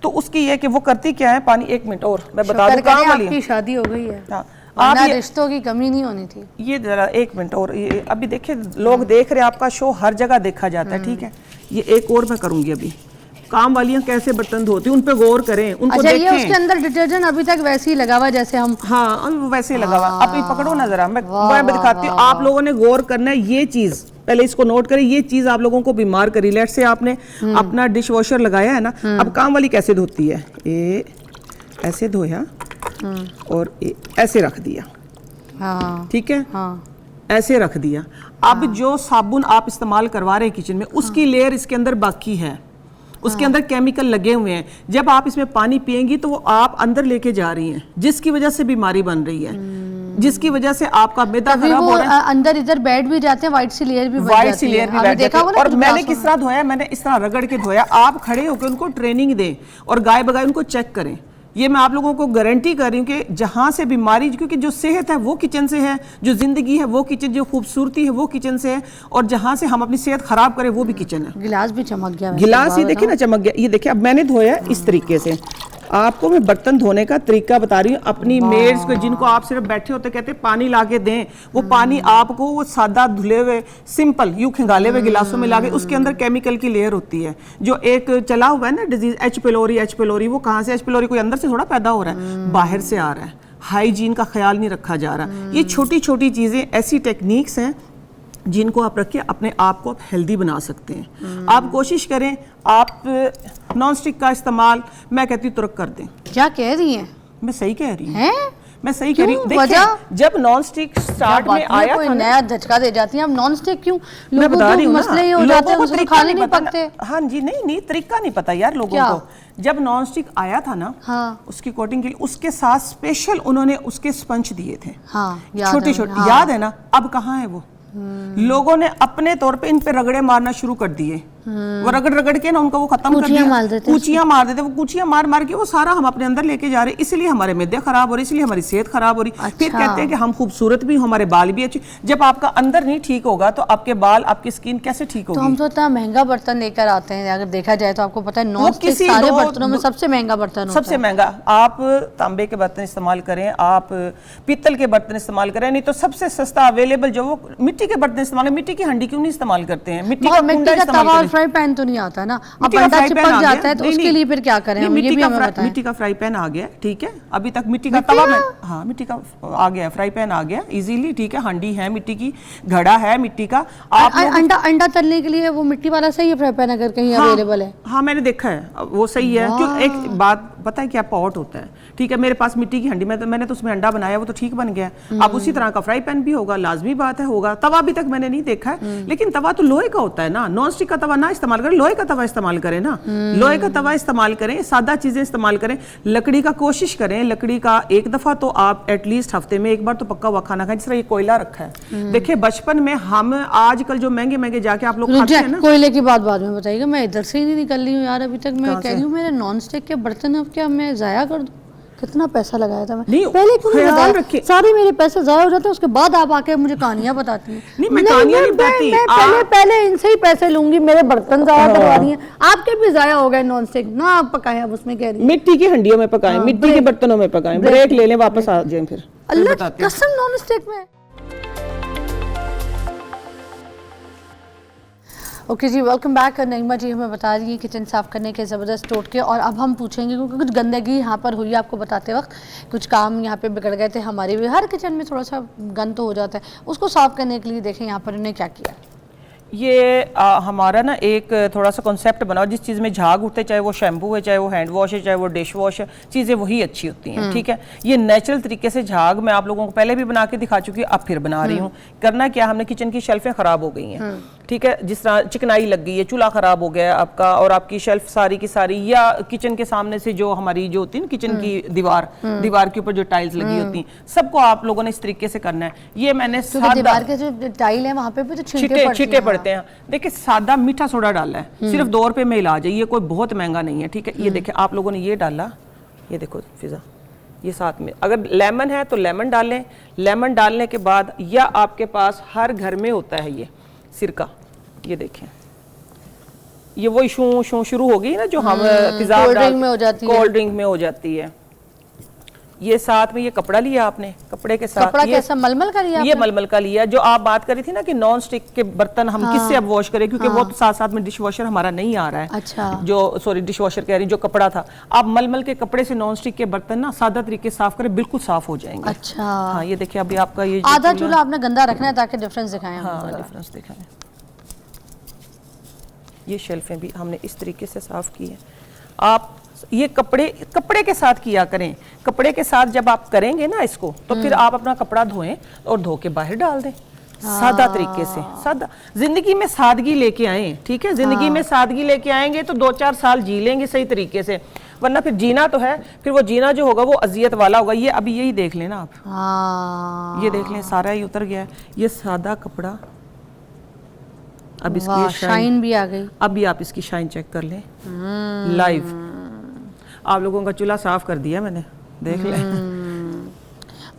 तो उसकी ये कि वो करती क्या है, पानी 1 मिनट और मैं बता दूं, काम वाली आपकी शादी हो गई है, हाँ, आप रिश्तों की कमी नहीं होनी थी। ये जरा 1 मिनट और, ये अभी देखिए लोग देख रहे हैं, आपका शो हर जगह देखा जाता है, ठीक है। ये एक और मैं करूंगी अभी, काम वालियां कैसे बर्तन धोती, उन पे गौर करें, उनको अच्छा, देखें। ये उसके अंदर डिटर्जेंट अभी तक वैसे ही लगा हुआ जैसे हम, हाँ, वैसे ही लगा हुआ। अब ये पकड़ो ना जरा, मैं दिखाती हूँ, आप लोगों ने गौर करना है। ये चीज पहले इसको नोट करें, ये चीज आप लोगों को बीमार करी। लेट से आपने अपना डिश वॉशर लगाया है ना, अब काम वाली कैसे धोती है, ये ऐसे धोया और ऐसे रख दिया, ठीक है, ऐसे रख दिया। अब जो साबुन आप इस्तेमाल करवा रहे हैं किचन में, उसकी लेयर इसके अंदर बाकी है, उसके अंदर केमिकल लगे हुए हैं। जब आप इसमें पानी पिएंगी तो वो आप अंदर लेके जा रही हैं, जिसकी वजह से बीमारी बन रही है। जिसकी वजह से आपका मैदा तभी खराब वो हो रहा है, अंदर इधर बैठ भी जाते हैं, वाइट सी लेयर भी बन वाइट जाती सी है। लेयर भी आपने बैठ देखा जाती होगा है। ना और कुछ मैंने ग्लासों किस में। तरह धोया, मैंने इस तरह रगड़ के धोया। आप खड़े होकर उनको ट्रेनिंग दें और गाय बगाए उनको चेक करें। ये मैं आप लोगों को गारंटी कर रही हूँ कि जहाँ से बीमारी, क्योंकि जो सेहत है वो किचन से है, जो ज़िंदगी है वो किचन, जो खूबसूरती है वो किचन से है, और जहाँ से हम अपनी सेहत ख़राब करें वो भी किचन है। गिलास भी चमक गया वैसे, गिलास ये बाबा देखिए ना चमक गया। ये देखिए अब मैंने धोया इस तरीके से। आपको मैं बर्तन धोने का तरीका बता रही हूँ। अपनी मेड्स को, जिनको आप सिर्फ बैठे होते कहते हैं पानी ला के दें, वो पानी आपको वो सादा धुले हुए सिंपल यूं खंगाले हुए गिलासों में लाके, उसके अंदर केमिकल की लेयर होती है। जो एक चला हुआ है ना डिजीज एच पिलोरी, वो कहाँ से एच पिलोरी कोई अंदर से थोड़ा पैदा हो रहा है, बाहर से आ रहा है। हाइजीन का ख्याल नहीं रखा जा रहा। ये छोटी छोटी चीज़ें, ऐसी टेक्निक्स हैं जिनको आप रखिए, अपने आप को आप हेल्दी बना सकते हैं। आप कोशिश करें, आप नॉन स्टिक का इस्तेमाल मैं कहती हूँ तुरक कर दें। क्या कह रही हैं? मैं सही कह रही हूँ, हैं? मैं सही कह रही हूँ। क्यों? देखिए, वजह? जब नॉन स्टिक स्टार्ट में आया कोई था ना, नया झटका दे जाती हैं। अब नॉन स्टिक क्यों? मैं लोगों बता रही को हूँ मसले ये ना, हो जाते लोगों हैं, को उनसे तरीका खाने नहीं नहीं पता। पकते। हाँ जी, नहीं तरीका नहीं पता यार लोगों क्या? को। जब नॉन स्टिक आया था ना, हाँ। उसकी कोटिंग के लिए उसके साथ स्पेशल उन्होंने उसके स्पंज दिए थे, हाँ, याद छोटे है, छोटे, हाँ। याद है ना? अब कहाँ है वो? लोगों ने अपने तौर पे इन पे रगड़े मारना शुरू कर दिए। वो रगड़ रगड़ के ना उनका वो खत्म कर कूचियां दिया, मार देते हैं कूचियां मार देते। वो कूचियां मार मार के वो सारा हम अपने अंदर लेके जा रहे हैं, इसलिए हमारे मैदे खराब हो रहे, इसलिए हमारी सेहत खराब हो रही। फिर अच्छा। कहते हैं कि हम खूबसूरत भी, हमारे बाल भी अच्छे। जब आपका अंदर नहीं ठीक होगा तो आपके बाल, आपकी स्किन कैसे ठीक तो होगी? हम तो इतना महंगा बर्तन लेकर आते हैं, अगर देखा जाए तो आपको पता है नॉन स्टिक किसी सारे दो- बर्तनों में सबसे महंगा बर्तन होता सबसे है। महंगा। आप तांबे के बर्तन इस्तेमाल करें, आप पीतल के बर्तन इस्तेमाल करें, नहीं तो सबसे सस्ता अवेलेबल जो वो मिट्टी के बर्तन इस्तेमाल करें। मिट्टी की हंडी क्यों नहीं इस्तेमाल करते हैं? मिट्टी का मिट्टी कुंडा का इस्तेमाल तवा और करें। फ्राई पैन तो नहीं आता ना, अब मिट्टी का अंडा फ्राई चिपक पैन आ जाता गया। है तो नहीं, उसके नहीं। लिए फिर क्या करें हम? ये भी हमें बताएं। मिट्टी का फ्राई पैन आ गया, ठीक है। अभी तक मिट्टी का तवा में, हाँ मिट्टी का आ गया, फ्राई पैन आ गया इजीली, ठीक है। हंडी है मिट्टी की, घड़ा है मिट्टी का। आप अंडा तलने के लिए वो मिट्टी वाला सही है फ्राई पैन, अगर कहीं अवेलेबल है? हाँ मैंने देखा है, वो सही है। क्यों? एक बात पता है क्या, पॉट होता है, ठीक है। मेरे पास मिट्टी की हंडी में, मैंने तो उसमें अंडा बनाया, वो तो ठीक बन गया। अब उसी तरह का फ्राई पैन भी होगा, लाजमी बात है होगा। तवा अभी तक मैंने नहीं देखा है, लेकिन तवा तो लोहे का होता है ना। नॉन स्टिक का तवा ना इस्तेमाल करें, लोहे का तवा इस्तेमाल करें ना। लोहे का तवा इस्तेमाल करें, सादा चीजें इस्तेमाल करें। लकड़ी का कोशिश करें, लकड़ी का एक दफा तो आप एटलीस्ट हफ्ते में एक बार तो पक्का हुआ खाना खाएं। जिस तरह ये कोयला रखा है, देखिए बचपन में हम, आजकल जो महंगे महंगे जाके आप लोग खाते हैं ना। कोयले की बात बाद में बताइएगा, मैं इधर से ही नहीं निकल रही हूँ यार अभी तक। मैं कह रही हूँ मेरे नॉन स्टिक के बर्तन अब क्या मैं जाया कर दूं? कितना पैसा लगाया था मैं, नहीं, पहले क्यों नहीं ख्याल बताया? रखिए। सारे मेरे पैसे जाया हो जाते हैं, उसके बाद आप आके मुझे कहानियां बताती हैं। नहीं, मैं कहानियां नहीं बताती। मैं पहले इनसे ही पैसे लूंगी, मेरे बर्तन जाया करवा रही हैं। आपके भी जाया हो गए नॉन स्टिक ना, आप पकाए अब उसमें कह रही हैं। मिट्टी की हंडियों में पकाएं, मिट्टी के बर्तनों में पकाएं। ब्रेक ले लें, वापस आ जाएं फिर अल्लाह बताते की हैं। कसम नॉन स्टिक में। ओके जी, वेलकम बैक। नईमा जी हमें बता रही है किचन साफ़ करने के ज़बरदस्त टोटके, और अब हम पूछेंगे क्योंकि कुछ गंदगी यहाँ पर हुई, आपको बताते वक्त कुछ काम यहाँ पे बिगड़ गए थे हमारे भी। हर किचन में थोड़ा सा गंद तो हो जाता है, उसको साफ़ करने के लिए देखें यहाँ पर उन्होंने क्या किया। ये हमारा ना एक थोड़ा सा कॉन्सेप्ट बना, जिस चीज़ में झाग उठते, चाहे वो शैम्पू है, चाहे वो हैंड वॉश है, चाहे वो डिश वॉश है, चीज़ें वही अच्छी होती हैं, ठीक है। ये नेचुरल तरीके से झाग मैं आप लोगों को पहले भी बना के दिखा चुकी हूँ, अब फिर बना रही हूँ। करना क्या, हमने किचन की शेल्फें ख़राब हो गई हैं, ठीक है। जिस तरह चिकनाई लग गई है, चूल्हा ख़राब हो गया आपका, और आपकी शेल्फ सारी की सारी, या किचन के सामने से जो हमारी जो होती है ना किचन की दीवार के ऊपर जो टाइल्स लगी होती हैं, सबको आप लोगों ने इस तरीके से करना है। ये मैंने दीवार के जो टाइल है वहाँ पे भी तो छींटे पड़ते हैं। देखिए सादा मीठा सोडा डाला है, सिर्फ 2 रुपए में इलाज है, ये कोई बहुत महंगा नहीं है, ठीक है। ये देखिए आप लोगों ने ये डाला, ये देखो फिजा, ये साथ में अगर लेमन है तो लेमन डालें। लेमन डालने के बाद, या आपके पास हर घर में होता है ये सिरका, ये देखें, ये वही शू शू शुरू हो गई ना जो हम कोल्ड ड्रिंक में हो जाती है, कोल्ड ड्रिंक में हो जाती है। ये साथ में ये कपड़ा लिया आपने, कपड़े के साथ कपड़ा कैसा मलमल का लिया? ये मलमल का लिया। जो आप बात करी थी ना कि नॉन स्टिक के बर्तन हम किससे अब वॉश करें, क्योंकि वो तो साथ साथ में डिश वॉशर हमारा नहीं आ रहा है। अच्छा। जो सॉरी डिश वॉशर कह रही, जो कपड़ा था, आप मलमल के कपड़े से नॉन स्टिक के बर्तन ना सादा तरीके से साफ करें, बिल्कुल साफ हो जाएंगे। अच्छा। हाँ ये देखिए अभी आपका ये आधा चूल्हा आपने गंदा रखना है ताकि डिफरेंस दिखाएं। हाँ डिफरेंस दिखाएं। ये शेल्फें भी हमने इस तरीके से साफ की है। आप ये कपड़े के साथ किया करें। कपड़े के साथ जब आप करेंगे ना इसको, तो फिर आप अपना कपड़ा धोएं और धो के बाहर डाल दें, सादा तरीके से। सादा जिंदगी में सादगी लेके आए, ठीक है। जिंदगी में सादगी लेके आएंगे तो 2-4 साल जी लेंगे सही तरीके से। वरना फिर जीना तो है, फिर वो जीना जो होगा वो अजियत वाला होगा। ये अभी यही देख लें ना आप, हाँ ये देख लें सारा ही उतर गया है। ये सादा कपड़ा, अब वाह, इसकी शाइन भी आ गई। अभी आप इसकी शाइन चेक कर लें लाइव। आप लोगों का चूल्हा साफ कर दिया मैंने, देख लें।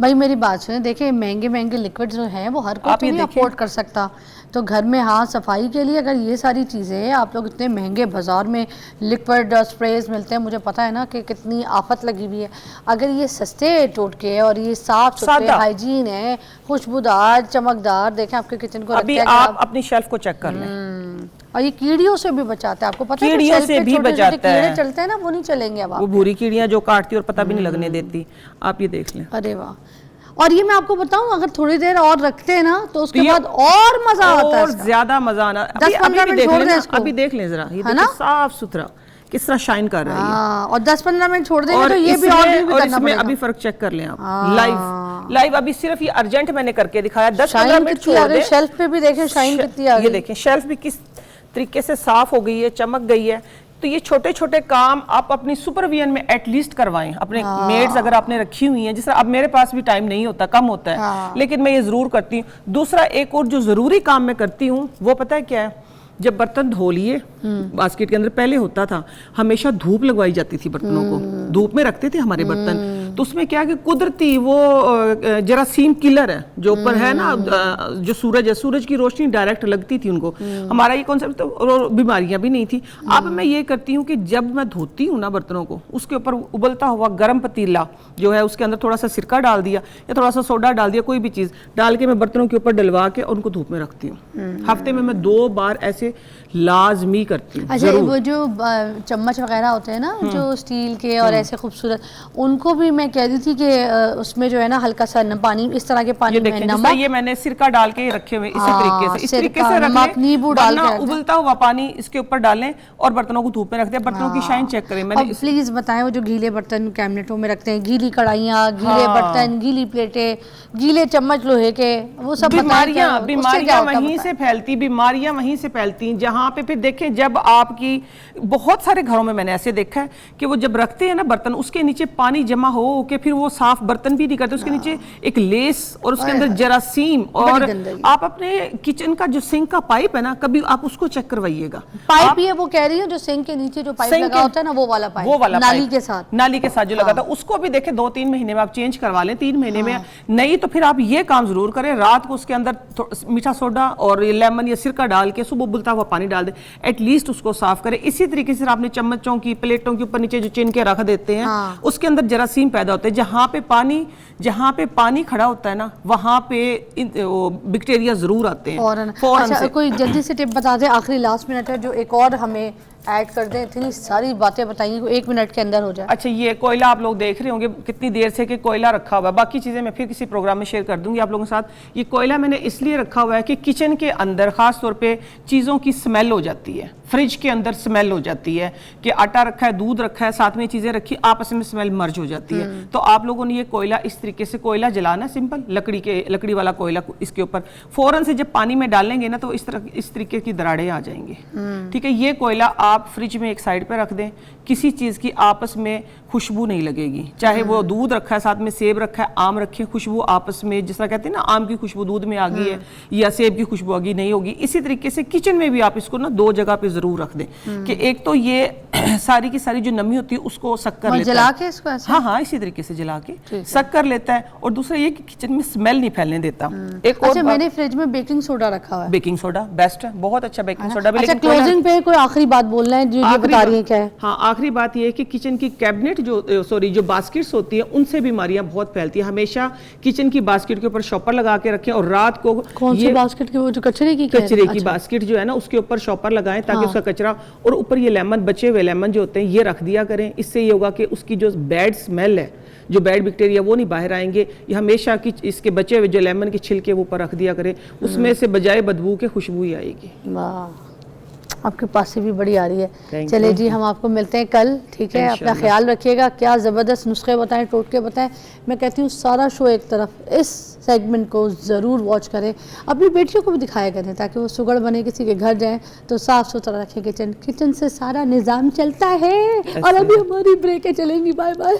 भाई मेरी बात सुने, देखिए महंगे महंगे लिक्विड जो हैं वो हर कोई आप तो ये नहीं देखिए। अफोर्ड कर सकता, तो घर में हाँ सफाई के लिए अगर ये सारी चीज़ें आप लोग इतने महंगे बाजार में लिक्विड स्प्रेज मिलते हैं, मुझे पता है ना कि कितनी आफत लगी हुई है, अगर ये सस्ते टोटके है और ये साफ सुथरे सादा। हाइजीन है, खुशबूदार चमकदार, देखें आपके किचन को अभी रखते हैं आप अपनी शेल्फ को चेक कर लें, और ये कीड़ियों से भी बचाता है, आपको पता है कीड़ियों shelf से पे भी छोटे-छोटे बचाता है। कीड़े चलते हैं ना, वो नहीं चलेंगे अब वो भूरी कीड़ियां जो काटती और पता भी नहीं लगने देती। आप ये देख लें, अरे वाह। और ये मैं आपको बताऊं, अगर थोड़ी देर और रखते हैं ना तो उसके तो ये बाद और मजा आता है और इसका। ज्यादा मजा आना। 10-15 भी मिनट देख छोड़ लें दें ना, इसको। अभी देख लें जरा, ये है देखिए ना? साफ सुथरा किस तरह शाइन कर रहा है ये। हाँ, और 10-15 मिनट छोड़ देंगे और तो ये भी इसमें- और भी और करना इसमें पड़ेगा। अभी फर्क चेक कर लें आप, हाँ। लाइव अभी सिर्फ ये अर्जेंट मैंने करके दिखाया, 10-15 शाइन मिनट कितनी आ छोड़ गई, दें। शेल्फ पे भी देखें शाइन कितनी आ ये गई। देखें शेल्फ भी किस तरीके से साफ हो गई है, चमक गई है। तो ये छोटे छोटे काम आप अपनी सुपरविजन में एटलीस्ट करवाएं, अपने मेड्स अगर आपने रखी हुई हैं, जिससे अब मेरे पास भी टाइम नहीं होता, कम होता है, लेकिन मैं ये जरूर करती हूँ। दूसरा एक और जो जरूरी काम मैं करती हूँ वो पता है क्या है, जब बर्तन धो लिए बास्केट के अंदर, पहले होता था हमेशा धूप लगवाई जाती थी बर्तनों को, धूप में रखते थे हमारे बर्तन, तो उसमें क्या कि कुदरती वो जरासीम किलर है जो ऊपर है ना, जो सूरज है, सूरज की रोशनी डायरेक्ट लगती थी उनको। हमारा ये कॉन्सेप्ट तो, और बीमारियां भी नहीं थी। अब मैं ये करती हूँ कि जब मैं धोती हूँ ना बर्तनों को, उसके ऊपर उबलता हुआ गर्म पतीला जो है, उसके अंदर थोड़ा सा सिरका डाल दिया या थोड़ा सा सोडा डाल दिया, कोई भी चीज़ डाल के मैं बर्तनों के ऊपर डलवा के और उनको धूप में रखती हूँ। हफ्ते में मैं 2 बार ऐसे लाजमी करती हूँ। अच्छा, वो जो चम्मच वगैरह होते हैं ना जो स्टील के और ऐसे खूबसूरत, उनको भी मैं कह रही थी कि उसमें जो है ना हल्का सा पानी, इस तरह के पानी ये में देखें, नमक, जैसे ये मैंने सिरका डाल के रखे हुए इसी तरीके से, इस तरीके सिरका, से रख नमक, लें, नींबू डाल वरना के रख दें। उबलता हुआ पानी इसके ऊपर डालें और बर्तनों को धूप में रख दें। बर्तनों की शाइन चेक करें। मैंने अब प्लीज बताएं, वो जो गीले बर्तन कैबिनेटों में रखते हैं, गीली कढ़ाइयाँ, गीले बर्तन, गीली प्लेटें, गीले चम्मच लोहे के, वो सब बताएं क्या- उससे क्या बीमारियां होता है वहीं बताएं। से फैलती, बीमारियां वहीं से फैलती, जहां पे फिर देखें जब आपकी बहुत सारे घरों में मैंने ऐसे देखा है कि वो जब रखते हैं ना बर्तन, उसके नीचे पानी जमा हो के फिर वो साफ बर्तन भी नहीं करते, उसके नीचे एक लेस और उसके अंदर जरासीम। और गंदगी। आप अपने किचन का जो सिंक का पाइप है ना, कभी आप उसको चेक करवाइएगा। पाइप ही है, वो कह रही है जो सिंक के नीचे जो पाइप सिंक लगा के- होता है ना, वो वाला पाइप, वो वाला नाली पाइप, के साथ, नाली के साथ जो लगा था, उसको भी देखें 2-3 महीने में आप चेंज करवा लें, 3 महीने में नहीं तो फिर आप ये काम जरूर करें, रात को उसके अंदर मीठा सोडा और लेमन या सिरका डाल के सुबह उबलता हुआ पानी डाल दें, एटलीस्ट उसको साफ करें। इसी तरीके से आपने चम्मचों की, प्लेटों के ऊपर नीचे जो चिन के रख देते हैं, उसके अंदर जरासीम पैदा होते हैं। जहां पे पानी खड़ा होता है ना, वहां पे बैक्टीरिया जरूर आते हैं फौरन। अच्छा, कोई जल्दी से टिप बता दें, आखिरी लास्ट मिनट है, जो एक और हमें ऐड कर दें, इतनी सारी बातें बताइए, 1 मिनट के अंदर हो जाए। अच्छा, ये कोयला आप लोग देख रहे होंगे कितनी देर से कि कोयला रखा हुआ है, बाकी चीज़ें मैं फिर किसी प्रोग्राम में शेयर कर दूंगी आप लोगों के साथ। ये कोयला मैंने इसलिए रखा हुआ है कि किचन के अंदर ख़ास तौर पे चीज़ों की स्मेल हो जाती है, फ्रिज के अंदर स्मेल हो जाती है कि आटा रखा है, दूध रखा है, साथ में चीज़ें रखी, आपस में स्मेल मर्ज हो जाती है। तो आप लोगों ने ये कोयला इस तरीके से कोयला जलाना, सिंपल लकड़ी वाला कोयला, इसके ऊपर फौरन से जब पानी में डालेंगे ना, तो इस तरीके की दरारें आ जाएंगी। ठीक है, ये कोयला आप फ्रिज में एक साइड पे रख दें, किसी चीज़ की आपस में खुशबू नहीं लगेगी, चाहे वो दूध रखा है, साथ में सेब रखा है, आम रखे, खुशबू आपस में, जिस तरह कहते हैं ना आम की खुशबू दूध में आ गई है या सेब की खुशबू आ गई, नहीं होगी। इसी तरीके से किचन में भी आप इसको ना 2 जगह पे जरूर रख दें कि एक तो ये सारी की सारी जो नमी होती है उसको सक कर लेता जला है, के इसको ऐसे? हाँ, इसी तरीके से जला के सक कर लेता है। और दूसरा ये कि किचन में स्मेल नहीं फैलने देता। एक और अच्छा, मैंने फ्रिज में बेकिंग सोडा रखा हुआ है। बेकिंग सोडा बेस्ट है, बहुत अच्छा बेकिंग सोडा भी। अच्छा, लेकिन कोयला- क्लोजिंग पे कोई आखिरी बात बोलना है, जो ये आखिरी बता रही है बात- क्या है? हाँ, आखिरी बात ये है कि किचन की कैबिनेट जो बास्केट्स होती है, उनसे बीमारियां बहुत फैलती है। हमेशा किचन की बास्केट के ऊपर शॉपर लगा के रखें और रात को कौन सी बास्केट की, वो जो कचरे की कह रहे हैं? कचरे की अच्छा। बास्केट जो है ना, उसके ऊपर शॉपर लगाएं ताकि उसका कचरा, और ऊपर ये लेमन, बचे हुए लेमन जो होते हैं, ये रख दिया करें। इससे ये होगा कि उसकी जो बैड स्मेल है, जो बैड बैक्टीरिया, वो नहीं बाहर आएंगे। ये हमेशा की इसके बचे हुए जो लेमन के छिलके वो ऊपर रख दिया करें, उसमें से बजाय बदबू के खुशबू ही आएगी। वाह, आपके पास से भी बड़ी आ रही है। Thank चले you. जी, हम आपको मिलते हैं कल, ठीक है? अपना ख्याल रखिएगा। क्या ज़बरदस्त नुस्खे बताएं, टोटके बताएं। मैं कहती हूँ सारा शो एक तरफ, इस सेगमेंट को ज़रूर वॉच करें। अपनी बेटियों को भी दिखाया करें ताकि वो सुगड़ बने, किसी के घर जाएं तो साफ़ सुथरा रखें किचन। किचन से सारा निज़ाम चलता है। और अभी हमारी ब्रेकें चलेंगी। Bye bye.